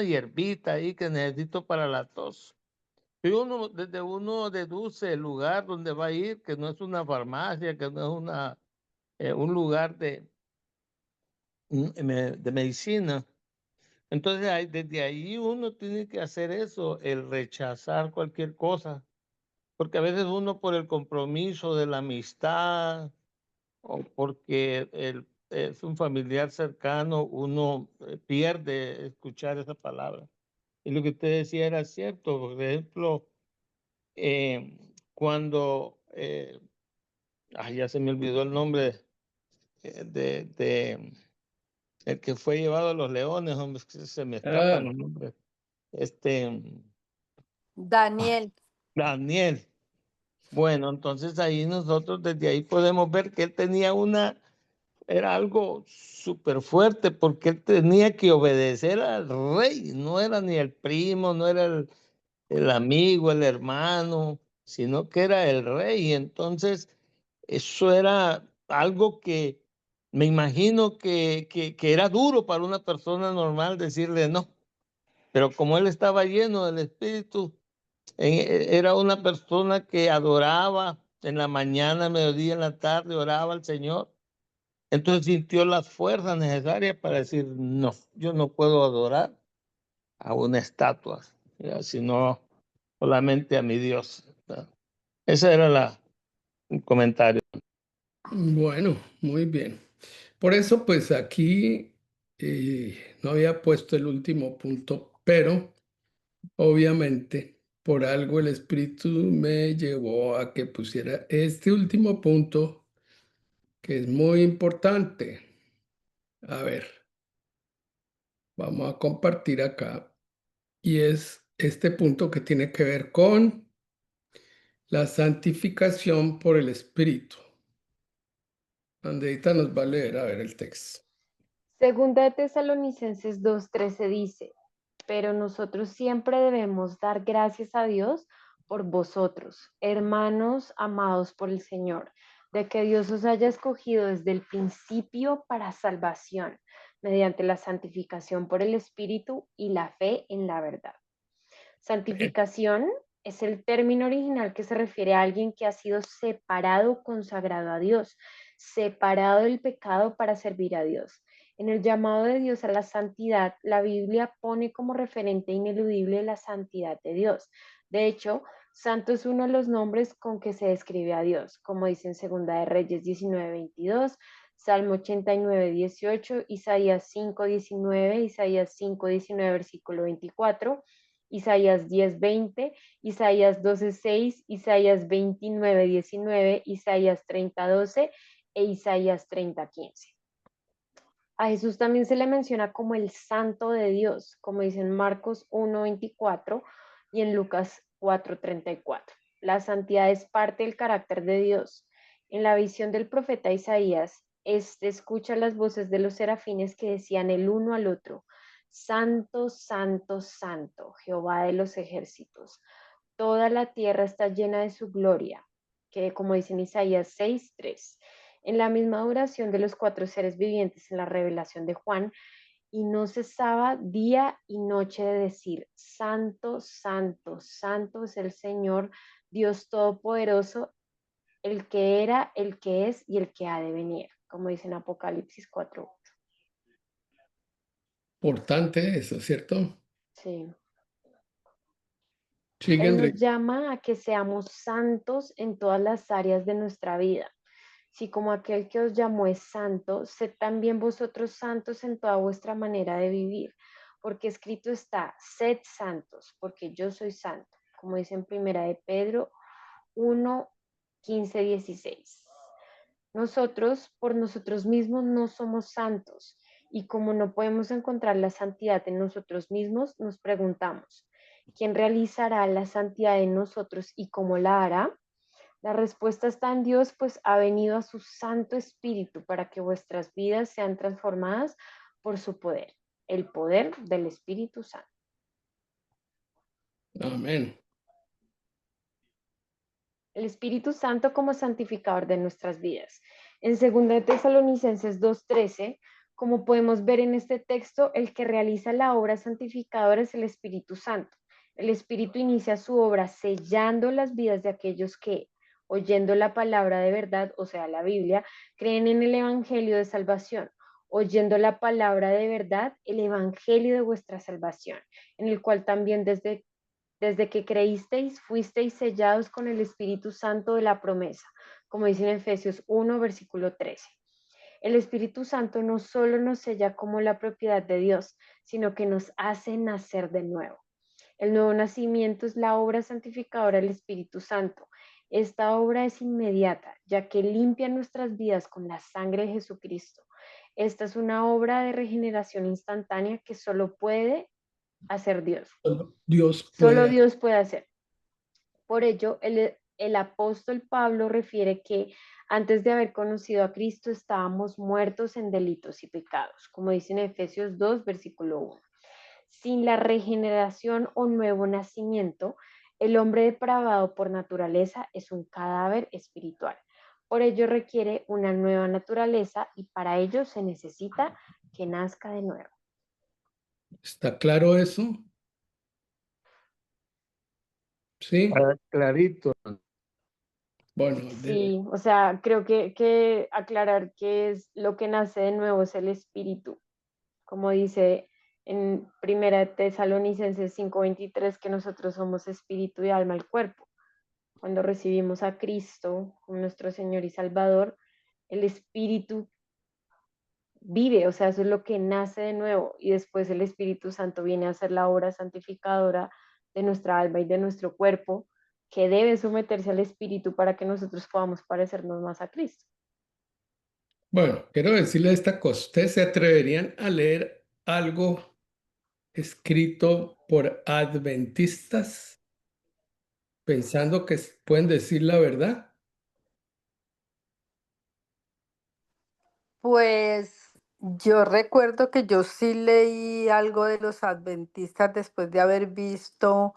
hierbita ahí que necesito para la tos. Y desde uno deduce el lugar donde va a ir, que no es una farmacia, que no es un lugar de medicina. Entonces, desde ahí uno tiene que hacer eso, el rechazar cualquier cosa, porque a veces uno por el compromiso de la amistad o porque es un familiar cercano, uno pierde escuchar esa palabra. Y lo que usted decía era cierto, por ejemplo, cuando, ya se me olvidó el nombre el que fue llevado a los leones, hombre, es que se me escapan los nombres. Daniel. Daniel. Bueno, entonces ahí nosotros desde ahí podemos ver que él tenía era algo súper fuerte porque él tenía que obedecer al rey, no era ni el primo, no era el amigo, el hermano, sino que era el rey. Entonces, eso era algo que me imagino que era duro para una persona normal decirle no, pero como él estaba lleno del Espíritu, era una persona que adoraba en la mañana, mediodía, en la tarde, oraba al Señor. Entonces sintió las fuerzas necesarias para decir, no, yo no puedo adorar a una estatua, sino solamente a mi Dios. Ese era un comentario. Bueno, muy bien. Por eso, pues aquí no había puesto el último punto, pero obviamente por algo el Espíritu me llevó a que pusiera este último punto, que es muy importante. A ver, vamos a compartir acá. Y es este punto que tiene que ver con la santificación por el Espíritu. Andreita nos va a leer, a ver, el texto. Segunda de Tesalonicenses 2:13 dice, pero nosotros siempre debemos dar gracias a Dios por vosotros, hermanos amados por el Señor, de que Dios os haya escogido desde el principio para salvación, mediante la santificación por el Espíritu y la fe en la verdad. Santificación es el término original que se refiere a alguien que ha sido separado, consagrado a Dios, separado del pecado para servir a Dios. En el llamado de Dios a la santidad, la Biblia pone como referente ineludible la santidad de Dios. De hecho, santo es uno de los nombres con que se describe a Dios, como dice en Segunda de Reyes 19:22, Salmo 89:18, Isaías 5:19, Isaías 5:19, versículo 24, Isaías 10:20, Isaías 12:6, Isaías 29:19, Isaías 30:12 e Isaías 30:15. A Jesús también se le menciona como el Santo de Dios, como dice en Marcos 1:24 y en Lucas 4:34. La santidad es parte del carácter de Dios. En la visión del profeta Isaías, escucha las voces de los serafines que decían el uno al otro, Santo, Santo, Santo, Jehová de los ejércitos. Toda la tierra está llena de su gloria, que como dice en Isaías 6:3. En la misma oración de los cuatro seres vivientes en la revelación de Juan, y no cesaba día y noche de decir, Santo, Santo, Santo es el Señor, Dios Todopoderoso, el que era, el que es y el que ha de venir, como dice en Apocalipsis 4. Importante eso, ¿cierto? Sí. Sigue, Él nos Andreita. llama a que seamos santos en todas las áreas de nuestra vida. Si como aquel que os llamó es santo, sed también vosotros santos en toda vuestra manera de vivir, porque escrito está, sed santos, porque yo soy santo, como dice en Primera de Pedro 1:15-16. Nosotros, por nosotros mismos, no somos santos, y como no podemos encontrar la santidad en nosotros mismos, nos preguntamos, ¿quién realizará la santidad en nosotros y cómo la hará? La respuesta está en Dios, pues ha venido a su Santo Espíritu para que vuestras vidas sean transformadas por su poder, el poder del Espíritu Santo. Amén. El Espíritu Santo como santificador de nuestras vidas. En 2 Tesalonicenses 2:13, como podemos ver en este texto, el que realiza la obra santificadora es el Espíritu Santo. El Espíritu inicia su obra sellando las vidas de aquellos que, oyendo la palabra de verdad, o sea, la Biblia, creen en el Evangelio de salvación. Oyendo la palabra de verdad, el Evangelio de vuestra salvación, en el cual también desde que creísteis, fuisteis sellados con el Espíritu Santo de la promesa, como dice en Efesios 1, versículo 13. El Espíritu Santo no solo nos sella como la propiedad de Dios, sino que nos hace nacer de nuevo. El nuevo nacimiento es la obra santificadora del Espíritu Santo. Esta obra es inmediata, ya que limpia nuestras vidas con la sangre de Jesucristo. Esta es una obra de regeneración instantánea que solo puede hacer Dios. Solo Dios Solo puede. Dios puede hacer. Por ello, el apóstol Pablo refiere que antes de haber conocido a Cristo estábamos muertos en delitos y pecados, como dice en Efesios 2, versículo 1. Sin la regeneración o nuevo nacimiento, el hombre depravado por naturaleza es un cadáver espiritual. Por ello requiere una nueva naturaleza y para ello se necesita que nazca de nuevo. ¿Está claro eso? Sí. Clarito. Bueno, Sí, o sea, creo que aclarar que es lo que nace de nuevo es el espíritu, como dice en Primera de Tesalonicenses 5:23, que nosotros somos espíritu y alma y cuerpo. Cuando recibimos a Cristo como nuestro Señor y Salvador, el espíritu vive, o sea, eso es lo que nace de nuevo y después el Espíritu Santo viene a hacer la obra santificadora de nuestra alma y de nuestro cuerpo, que debe someterse al Espíritu para que nosotros podamos parecernos más a Cristo. bueno, quiero decirle esta cosa. ¿Ustedes se atreverían a leer algo escrito por adventistas pensando que pueden decir la verdad? Pues yo recuerdo que yo sí leí algo de los adventistas después de haber visto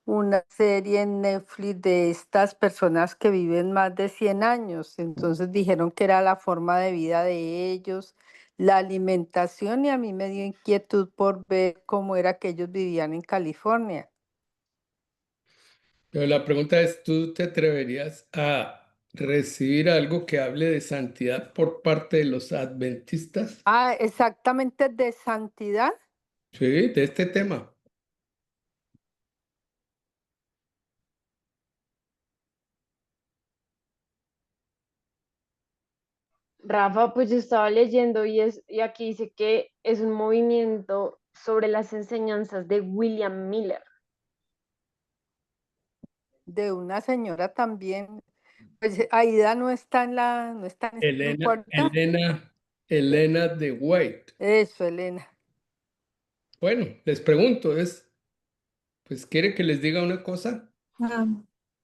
una serie en Netflix de estas personas que viven más de 100 años. Entonces dijeron que era la forma de vida de ellos, la alimentación, y a mí me dio inquietud por ver cómo era que ellos vivían en California. Pero la pregunta es, ¿tú te atreverías a recibir algo que hable de santidad por parte de los adventistas? Ah, exactamente, de santidad. Sí, de este tema. Rafa, pues yo estaba leyendo y aquí dice que es un movimiento sobre las enseñanzas de William Miller. De una señora también. Pues Aida no está no está en este grupo Elena, ahorita. Elena, Elena de White. Eso, Elena. Bueno, les pregunto, pues, ¿quiere que les diga una cosa? Ah,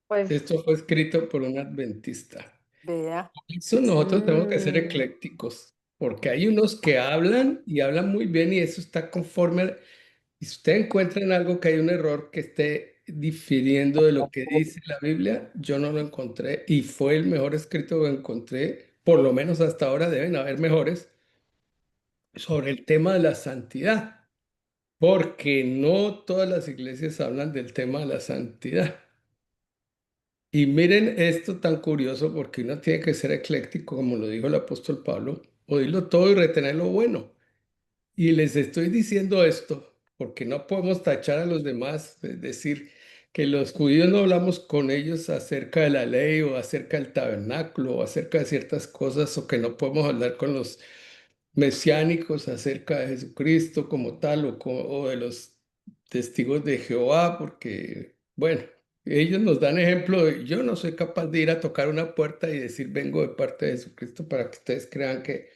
Pues, Esto fue escrito por un adventista. Vea. Eso nosotros tenemos que ser mm, eclécticos, porque hay unos que hablan y hablan muy bien y eso está conforme. Y si usted encuentra en algo que hay un error que esté difiriendo de lo que dice la Biblia, yo no lo encontré y fue el mejor escrito que encontré, por lo menos hasta ahora deben haber mejores, sobre el tema de la santidad, porque no todas las iglesias hablan del tema de la santidad. Y miren esto tan curioso porque uno tiene que ser ecléctico, como lo dijo el apóstol Pablo, oírlo todo y retener lo bueno. Y les estoy diciendo esto porque no podemos tachar a los demás, es decir, que los judíos no hablamos con ellos acerca de la ley o acerca del tabernáculo o acerca de ciertas cosas o que no podemos hablar con los mesiánicos acerca de Jesucristo como tal o de los testigos de Jehová, porque, bueno, ellos nos dan ejemplo yo no soy capaz de ir a tocar una puerta y decir vengo de parte de Jesucristo para que ustedes crean que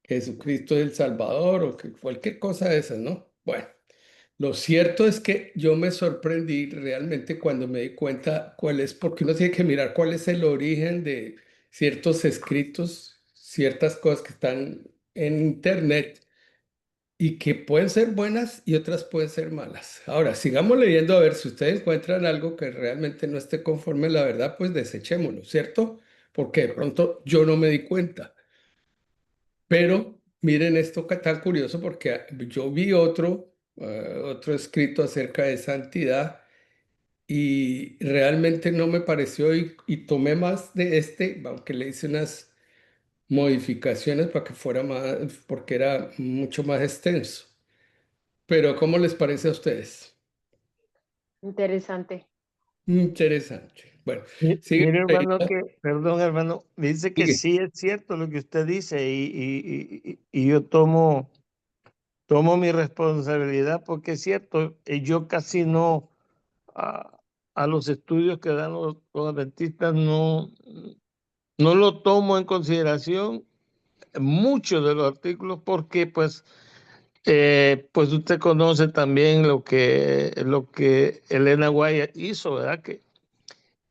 Jesucristo es el Salvador o que cualquier cosa de esas, ¿no? Bueno, lo cierto es que yo me sorprendí realmente cuando me di cuenta cuál es, porque uno tiene que mirar cuál es el origen de ciertos escritos, ciertas cosas que están en internet y que pueden ser buenas y otras pueden ser malas. Ahora, sigamos leyendo a ver si ustedes encuentran algo que realmente no esté conforme a la verdad, pues desechémoslo, ¿cierto? Porque de pronto yo no me di cuenta. Pero miren esto que tan curioso porque yo vi otro escrito acerca de santidad y realmente no me pareció y tomé más de este, aunque le hice unas modificaciones para que fuera más, porque era mucho más extenso. Pero ¿cómo les parece a ustedes? interesante. Interesante. Bueno, sigue. Mire, hermano, perdón, hermano, dice que Sigue. sí es cierto lo que usted dice y yo tomo mi responsabilidad porque es cierto, yo casi no, ah, a los estudios que dan los adventistas, no lo tomo en consideración muchos de los artículos porque pues usted conoce también lo que Elena White hizo, ¿verdad?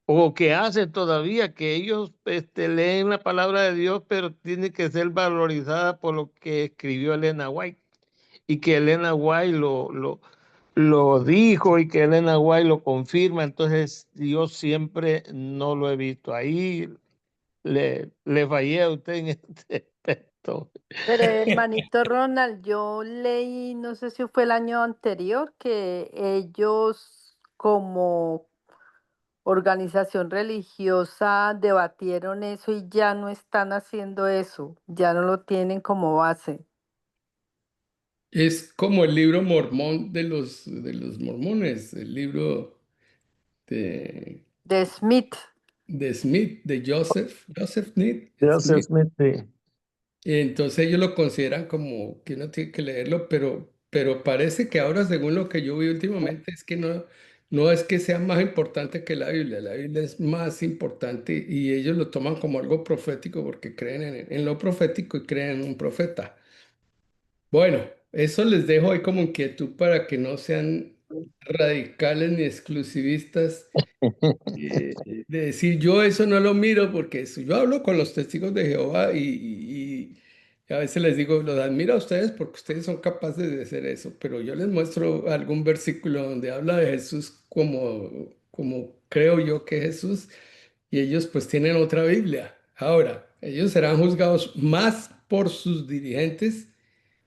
O que hace todavía, que ellos leen la palabra de Dios, pero tiene que ser valorizada por lo que escribió Elena White, y que Elena White lo dijo y que Elena White lo confirma. Entonces yo siempre no lo he visto. Ahí le fallé a usted en este aspecto. Pero hermanito Ronald, yo leí, no sé si fue el año anterior, que ellos como organización religiosa debatieron eso y ya no están haciendo eso, ya no lo tienen como base. Es como el libro mormón de los mormones, el libro de, De Smith, de Smith, de Joseph Joseph Smith. Smith, sí. Entonces ellos lo consideran como que uno tiene que leerlo, pero parece que ahora, según lo que yo vi últimamente, es que no es que sea más importante que la Biblia es más importante y ellos lo toman como algo profético porque creen en lo profético y creen en un profeta. Bueno, eso les dejo ahí como inquietud para que no sean radicales ni exclusivistas de decir yo eso no lo miro porque yo hablo con los testigos de Jehová y a veces les digo, los admiro a ustedes porque ustedes son capaces de hacer eso, pero yo les muestro algún versículo donde habla de Jesús como creo yo que es Jesús y ellos pues tienen otra Biblia. Ahora, ellos serán juzgados más por sus dirigentes,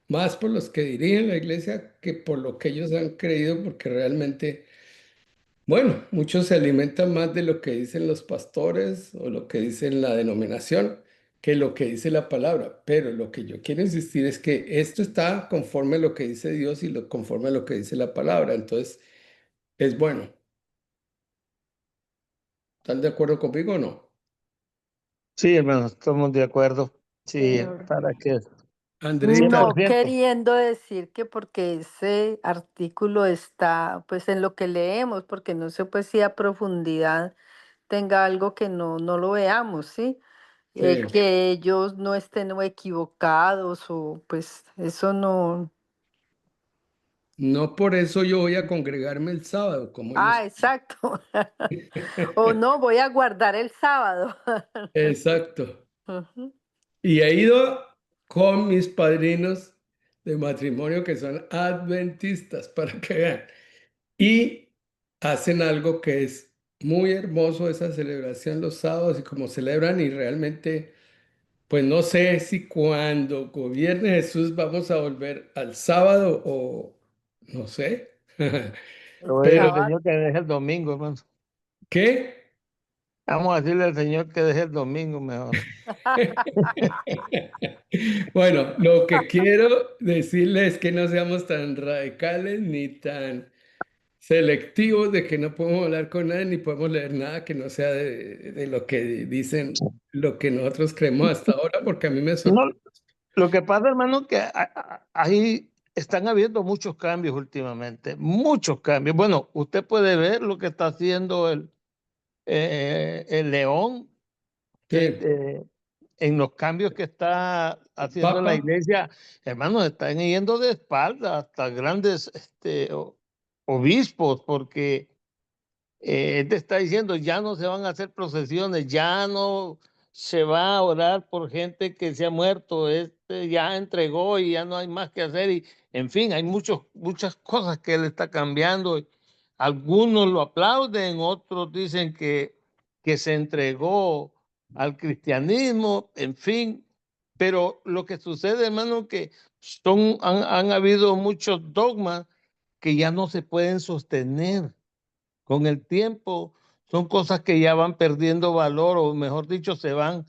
más por los que dirigen la iglesia que por lo que ellos han creído porque realmente... Bueno, muchos se alimentan más de lo que dicen los pastores o lo que dice la denominación que lo que dice la palabra. Pero lo que yo quiero insistir es que esto está conforme a lo que dice Dios y conforme a lo que dice la palabra. Entonces, es bueno. ¿Están de acuerdo conmigo o no? Sí, hermano, estamos de acuerdo. Sí, Señor. para que Andreita, 100%. no queriendo decir que porque ese artículo está pues en lo que leemos, porque no sé pues si a profundidad tenga algo que no lo veamos, ¿sí? sí, Que ellos no estén o equivocados o pues eso no. no por eso yo voy a congregarme el sábado, como Ah, ellos. exacto. O no, voy a guardar el sábado. Exacto. Ujú. Y he ido con mis padrinos de matrimonio que son adventistas, para que vean. Y hacen algo que es muy hermoso, esa celebración los sábados y como celebran y realmente, pues no sé si cuando gobierne Jesús vamos a volver al sábado o no sé. Le voy a decir Pero, al Señor que deje el domingo, hermano. ¿qué? Vamos a decirle al Señor que deje el domingo mejor. Bueno, lo que quiero decirles es que no seamos tan radicales ni tan selectivos de que no podemos hablar con nadie ni podemos leer nada que no sea de lo que dicen, lo que nosotros creemos hasta ahora, porque a mí me No, sorprende. lo que pasa, hermano, que ahí están habiendo muchos cambios últimamente, muchos cambios. Bueno, usted puede ver lo que está haciendo el León, Sí, eh, en los cambios que está el haciendo la Papa, iglesia. Hermano, están yendo de espalda hasta grandes obispos, porque él te está diciendo, ya no se van a hacer procesiones, ya no se va a orar por gente que se ha muerto, ya entregó y ya no hay más que hacer. Y, en fin, hay muchas cosas que él está cambiando. Algunos lo aplauden, otros dicen que se entregó al cristianismo, en fin. Pero lo que sucede, hermano, que han habido muchos dogmas que ya no se pueden sostener con el tiempo. Son cosas que ya van perdiendo valor, o mejor dicho, se van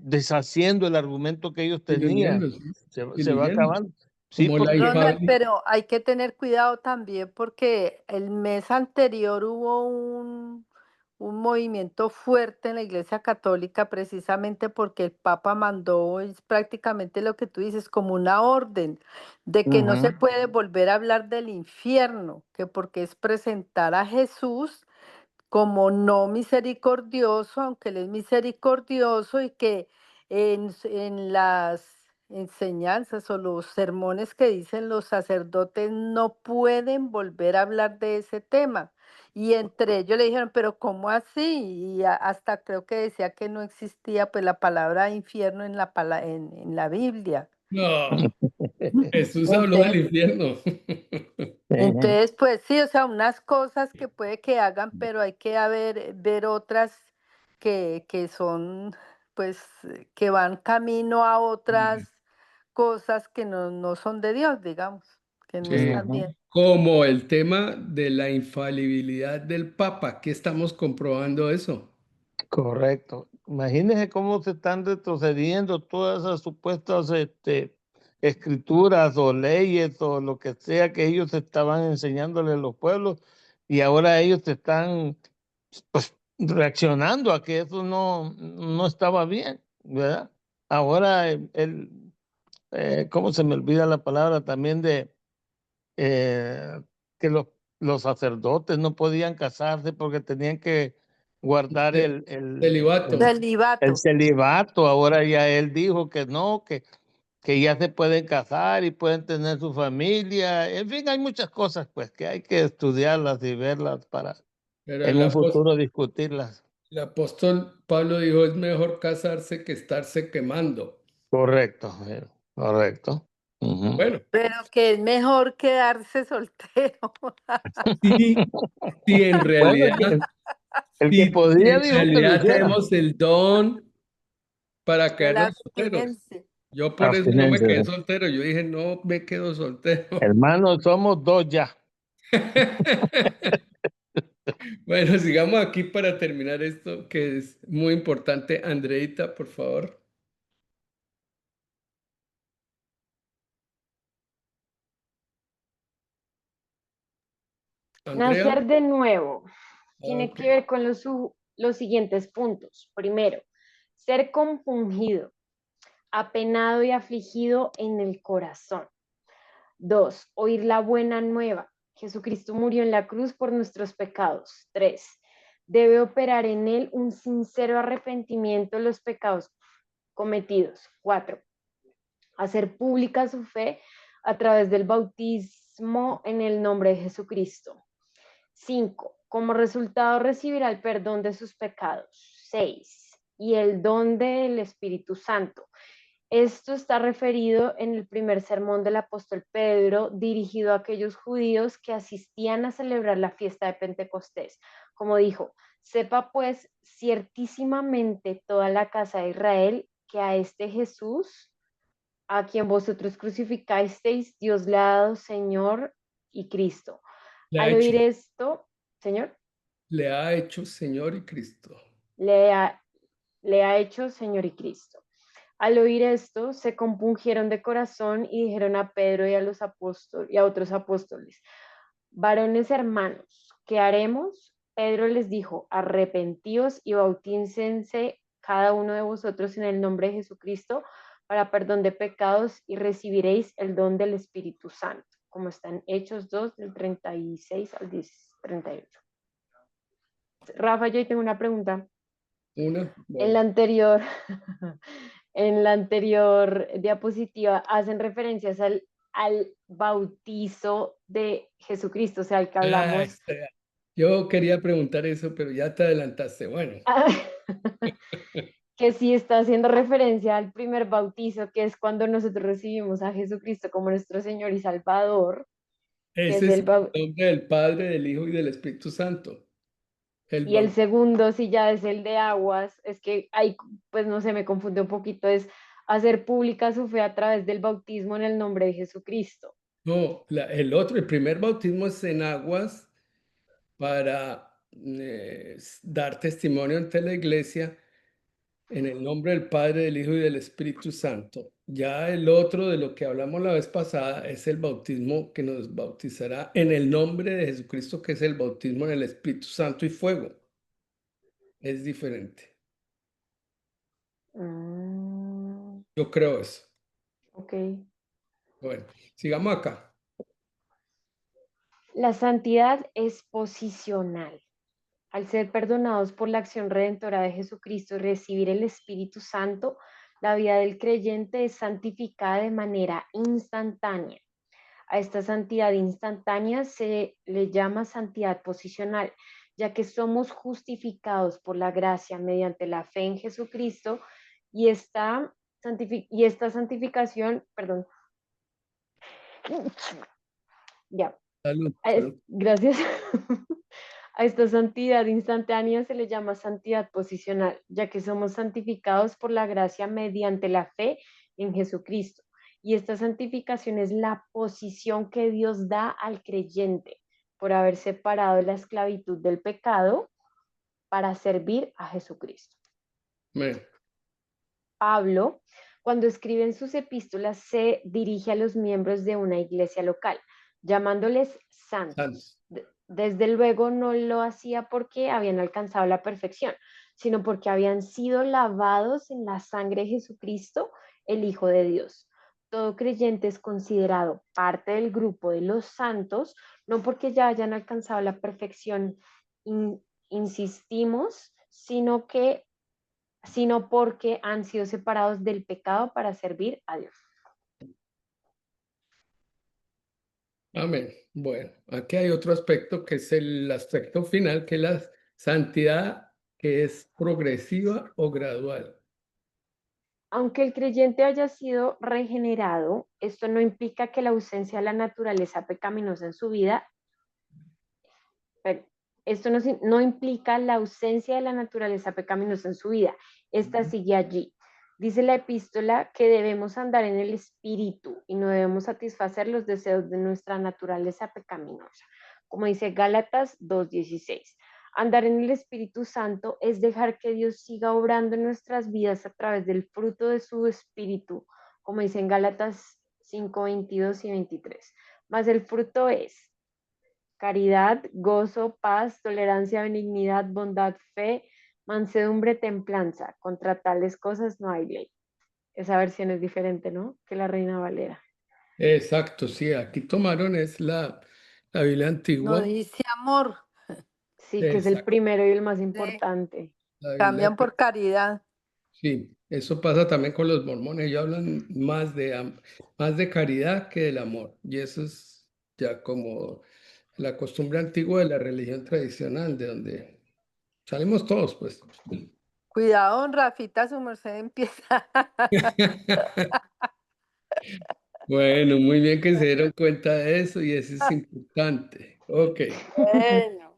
deshaciendo el argumento que ellos tenían. diluyendo, sí, Se va diluyendo, acabando. Sí, como la porque Ronald, infalibilidad. pero hay que tener cuidado también porque el mes anterior hubo un movimiento fuerte en la Iglesia Católica precisamente porque el Papa mandó, es prácticamente lo que tú dices, como una orden de que no se Ujú. puede volver a hablar del infierno, que porque es presentar a Jesús como no misericordioso, aunque Él es misericordioso y que en las enseñanzas o los sermones que dicen los sacerdotes no pueden volver a hablar de ese tema. Y entre ellos le dijeron, pero ¿cómo así? Y hasta creo que decía que no existía pues la palabra infierno en en la Biblia. No, Jesús habló del Entonces, infierno. entonces, pues sí, o sea, unas cosas que puede que hagan, pero hay que ver otras que son, pues, que van camino a otras cosas que no son de Dios, digamos, que no Sí, están Ujú. bien. como el tema de la infalibilidad del Papa, que estamos comprobando eso. Correcto. Imagínense cómo se están retrocediendo todas esas supuestas escrituras o leyes o lo que sea que ellos estaban enseñándole a los pueblos y ahora ellos están pues reaccionando a que eso no estaba bien, ¿verdad? Ahora ¿cómo se me olvida la palabra también de que los sacerdotes no podían casarse porque tenían que guardar Ce- Celibato. el Celibato. celibato? Ahora ya él dijo que no, que ya se pueden casar y pueden tener su familia. En fin, hay muchas cosas pues que hay que estudiarlas y verlas para Pero en un futuro discutirlas. el apóstol Pablo dijo, es mejor casarse que estarse quemando. Correcto, correcto. Ujú. Bueno, Pero que es mejor quedarse soltero. sí, sí, en Bueno, realidad, el que sí, podía en dijo que lo realidad hiciera. tenemos el don para De la quedarnos solteros. abstinencia. Yo por eso no me Abstinencia. quedé soltero. Yo dije, no me quedo soltero. Hermanos, somos dos ya. Bueno, sigamos aquí para terminar esto, que es muy importante. Andreita, por favor. Andrea. Nacer de nuevo tiene Ok. que ver con los siguientes puntos. Primero, ser compungido, apenado y afligido en el corazón. Dos, oír la buena nueva. Jesucristo murió en la cruz por nuestros pecados. Tres, debe operar en él un sincero arrepentimiento de los pecados cometidos. Cuatro, hacer pública su fe a través del bautismo en el nombre de Jesucristo. 5. Como resultado recibirá el perdón de sus pecados. 6. Y el don del Espíritu Santo. Esto está referido en el primer sermón del apóstol Pedro, dirigido a aquellos judíos que asistían a celebrar la fiesta de Pentecostés. Como dijo, sepa pues ciertísimamente toda la casa de Israel que a este Jesús, a quien vosotros crucificasteis, Dios le ha dado Señor y Cristo. Al oír esto, Señor, Le ha hecho Señor y Cristo. le ha, le ha hecho Señor y Cristo. Al oír esto, se compungieron de corazón y dijeron a Pedro y a los apóstoles y a otros apóstoles: varones hermanos, ¿qué haremos? Pedro les dijo: arrepentíos y bautícense cada uno de vosotros en el nombre de Jesucristo para perdón de pecados y recibiréis el don del Espíritu Santo, como está en Hechos 2, del 36 al 38. Rafa, yo tengo una pregunta. Una. En Bueno. la anterior, en la anterior diapositiva hacen referencias al bautizo de Jesucristo, o sea, al que Ah, hablamos, yo quería preguntar eso, pero ya te adelantaste. Bueno, que sí está haciendo referencia al primer bautizo, que es cuando nosotros recibimos a Jesucristo como nuestro Señor y Salvador, que es ese es el nombre del Padre, del Hijo y del Espíritu Santo. El y el bautismo. segundo, si ya es el de aguas, es que ahí, pues no sé, me confunde un poquito, es hacer pública su fe a través del bautismo en el nombre de Jesucristo. No, el otro, el primer bautismo es en aguas para dar testimonio ante la iglesia en el nombre del Padre, del Hijo y del Espíritu Santo. Ya el otro de lo que hablamos la vez pasada es el bautismo que nos bautizará en el nombre de Jesucristo, que es el bautismo en el Espíritu Santo y fuego. es diferente. Mm, Yo creo eso. ok. Bueno, sigamos acá. La santidad es posicional. Al ser perdonados por la acción redentora de Jesucristo y recibir el Espíritu Santo, la vida del creyente es santificada de manera instantánea. A esta santidad instantánea se le llama santidad posicional, ya que somos justificados por la gracia mediante la fe en Jesucristo y esta santificación, perdón, ya, Salud, salud. gracias. A esta santidad instantánea se le llama santidad posicional, ya que somos santificados por la gracia mediante la fe en Jesucristo. Y esta santificación es la posición que Dios da al creyente por haber separado la esclavitud del pecado para servir a Jesucristo. Amén. Pablo, cuando escribe en sus epístolas, se dirige a los miembros de una iglesia local, llamándoles santos. Desde luego no lo hacía porque habían alcanzado la perfección, sino porque habían sido lavados en la sangre de Jesucristo, el Hijo de Dios. Todo creyente es considerado parte del grupo de los santos, no porque ya hayan alcanzado la perfección, insistimos, sino porque han sido separados del pecado para servir a Dios. Amén. Bueno, aquí hay otro aspecto que es el aspecto final, que es la santidad, que es progresiva o gradual. Aunque el creyente haya sido regenerado, esto no implica que la ausencia de la naturaleza pecaminosa en su vida, esto no implica la ausencia de la naturaleza pecaminosa en su vida. Esta sigue allí. Dice la epístola que debemos andar en el espíritu y no debemos satisfacer los deseos de nuestra naturaleza pecaminosa. Como dice Gálatas 2:16. Andar en el Espíritu Santo es dejar que Dios siga obrando en nuestras vidas a través del fruto de su Espíritu, como dice en Gálatas 5:22 y 23. Mas el fruto es caridad, gozo, paz, tolerancia, benignidad, bondad, fe, mansedumbre, templanza. Contra tales cosas no hay ley. Esa versión es diferente, ¿no? Que la Reina Valera. Exacto, sí, aquí tomaron es la Biblia No antigua. dice amor, Sí, que es el Exacto, primero y el más sí, importante. la cambian Biblia, por caridad. sí, eso pasa también con los mormones, ellos hablan más de caridad que del amor, y eso es ya como la costumbre antigua de la religión tradicional, de donde salimos todos, pues. Cuidado, Rafita, su merced empieza. Bueno, muy bien que se dieron cuenta de eso y eso es importante. Ok, Bueno,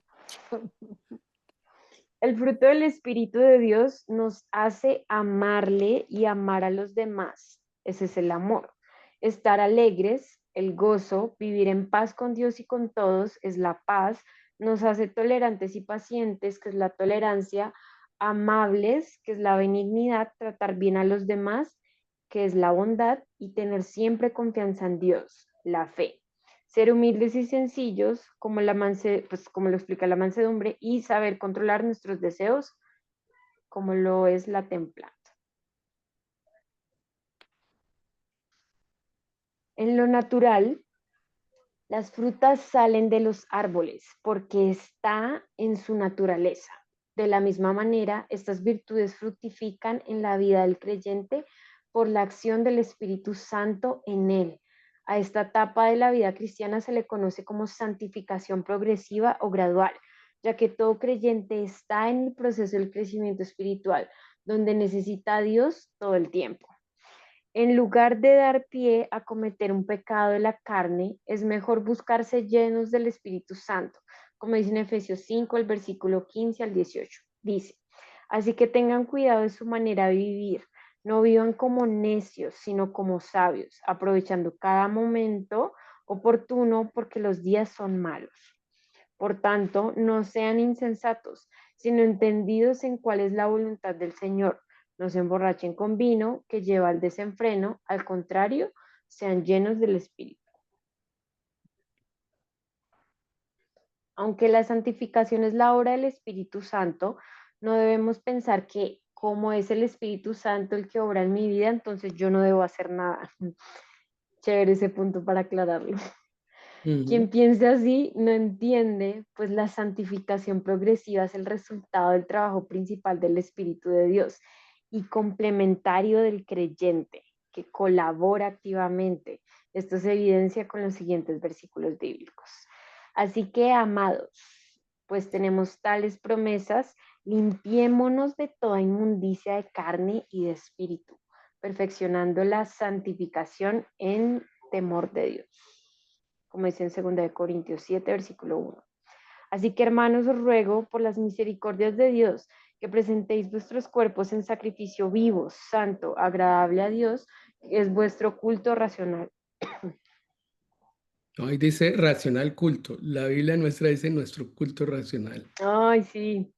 El fruto del Espíritu de Dios nos hace amarle y amar a los demás. Ese es el amor. Estar alegres, el gozo, vivir en paz con Dios y con todos es la paz. Nos hace tolerantes y pacientes, que es la tolerancia, amables, que es la benignidad, tratar bien a los demás, que es la bondad, y tener siempre confianza en Dios, la fe. Ser humildes y sencillos, pues como lo explica la mansedumbre, y saber controlar nuestros deseos, como lo es la templanza. En lo natural, las frutas salen de los árboles porque está en su naturaleza. De la misma manera, estas virtudes fructifican en la vida del creyente por la acción del Espíritu Santo en él. A esta etapa de la vida cristiana se le conoce como santificación progresiva o gradual, ya que todo creyente está en el proceso del crecimiento espiritual, donde necesita a Dios todo el tiempo. En lugar de dar pie a cometer un pecado de la carne, es mejor buscarse llenos del Espíritu Santo, como dice en Efesios 5, el versículo 15 al 18. Dice, así que tengan cuidado de su manera de vivir, no vivan como necios, sino como sabios, aprovechando cada momento oportuno porque los días son malos. Por tanto, no sean insensatos, sino entendidos en cuál es la voluntad del Señor. No se emborrachen con vino que lleva al desenfreno, al contrario, sean llenos del Espíritu. Aunque la santificación es la obra del Espíritu Santo, No debemos pensar que como es el Espíritu Santo el que obra en mi vida, entonces yo no debo hacer nada. Chévere ese punto para aclararlo. Quien Ujú. piense así no entiende, pues la santificación progresiva es el resultado del trabajo principal del Espíritu de Dios y complementario del creyente, que colabora activamente. Esto se evidencia con los siguientes versículos bíblicos. Así que, amados, pues tenemos tales promesas, limpiémonos de toda inmundicia de carne y de espíritu, perfeccionando la santificación en temor de Dios, como dice en 2 Corintios 7, versículo 1. Así que, hermanos, os ruego por las misericordias de Dios que presentéis vuestros cuerpos en sacrificio vivo, santo, agradable a Dios, que es vuestro culto racional. Ahí dice racional culto. La Biblia nuestra dice nuestro culto racional. Ay, sí.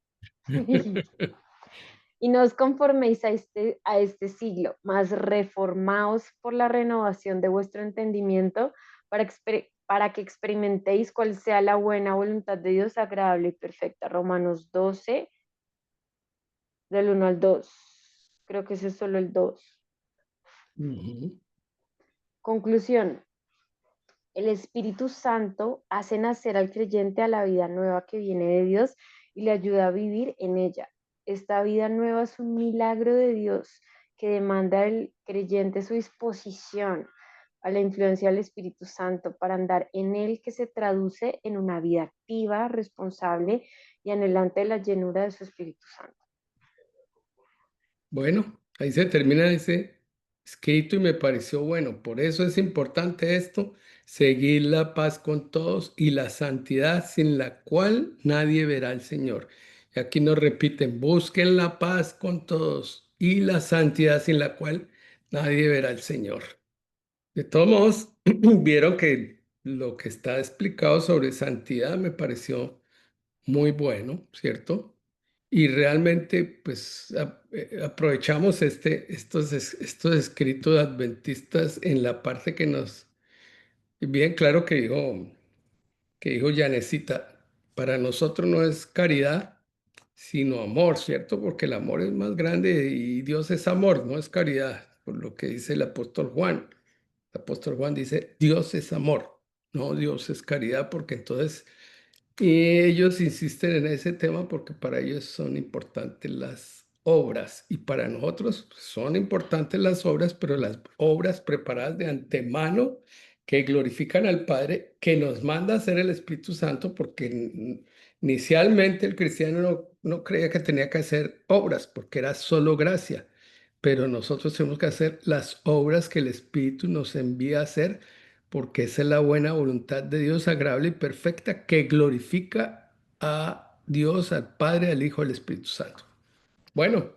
Y no os conforméis a este siglo, mas reformaos por la renovación de vuestro entendimiento para que experimentéis cuál sea la buena voluntad de Dios, agradable y perfecta. Romanos 12, del 1 al 2. Creo que ese es solo el 2. Ujú. Conclusión. El Espíritu Santo hace nacer al creyente a la vida nueva que viene de Dios y le ayuda a vivir en ella. Esta vida nueva es un milagro de Dios que demanda del creyente su disposición a la influencia del Espíritu Santo para andar en él, que se traduce en una vida activa, responsable y anhelante de la llenura de su Espíritu Santo. Bueno, ahí se termina ese escrito y me pareció bueno. Por eso es importante esto, seguir la paz con todos y la santidad sin la cual nadie verá al Señor. Y aquí nos repiten, busquen la paz con todos y la santidad sin la cual nadie verá al Señor. De todos modos, vieron que lo que está explicado sobre santidad me pareció muy bueno, ¿cierto? Y realmente, pues, aprovechamos estos escritos adventistas en la parte que nos, bien claro que dijo Yanecita, para nosotros no es caridad, sino amor, ¿cierto? Porque el amor es más grande y Dios es amor, no es caridad, por lo que dice el apóstol Juan. El apóstol Juan dice, Dios es amor, no Dios es caridad, porque entonces y ellos insisten en ese tema porque para ellos son importantes las obras y para nosotros son importantes las obras, pero las obras preparadas de antemano que glorifican al Padre, que nos manda a hacer el Espíritu Santo, porque inicialmente el cristiano no creía que tenía que hacer obras porque era solo gracia, pero nosotros tenemos que hacer las obras que el Espíritu nos envía a hacer porque esa es la buena voluntad de Dios agradable y perfecta que glorifica a Dios, al Padre, al Hijo, al Espíritu Santo. Bueno,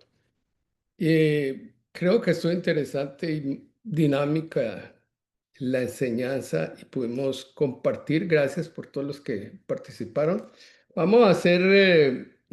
creo que estuvo interesante y dinámica la enseñanza y pudimos compartir. Gracias por todos los que participaron. Vamos a hacer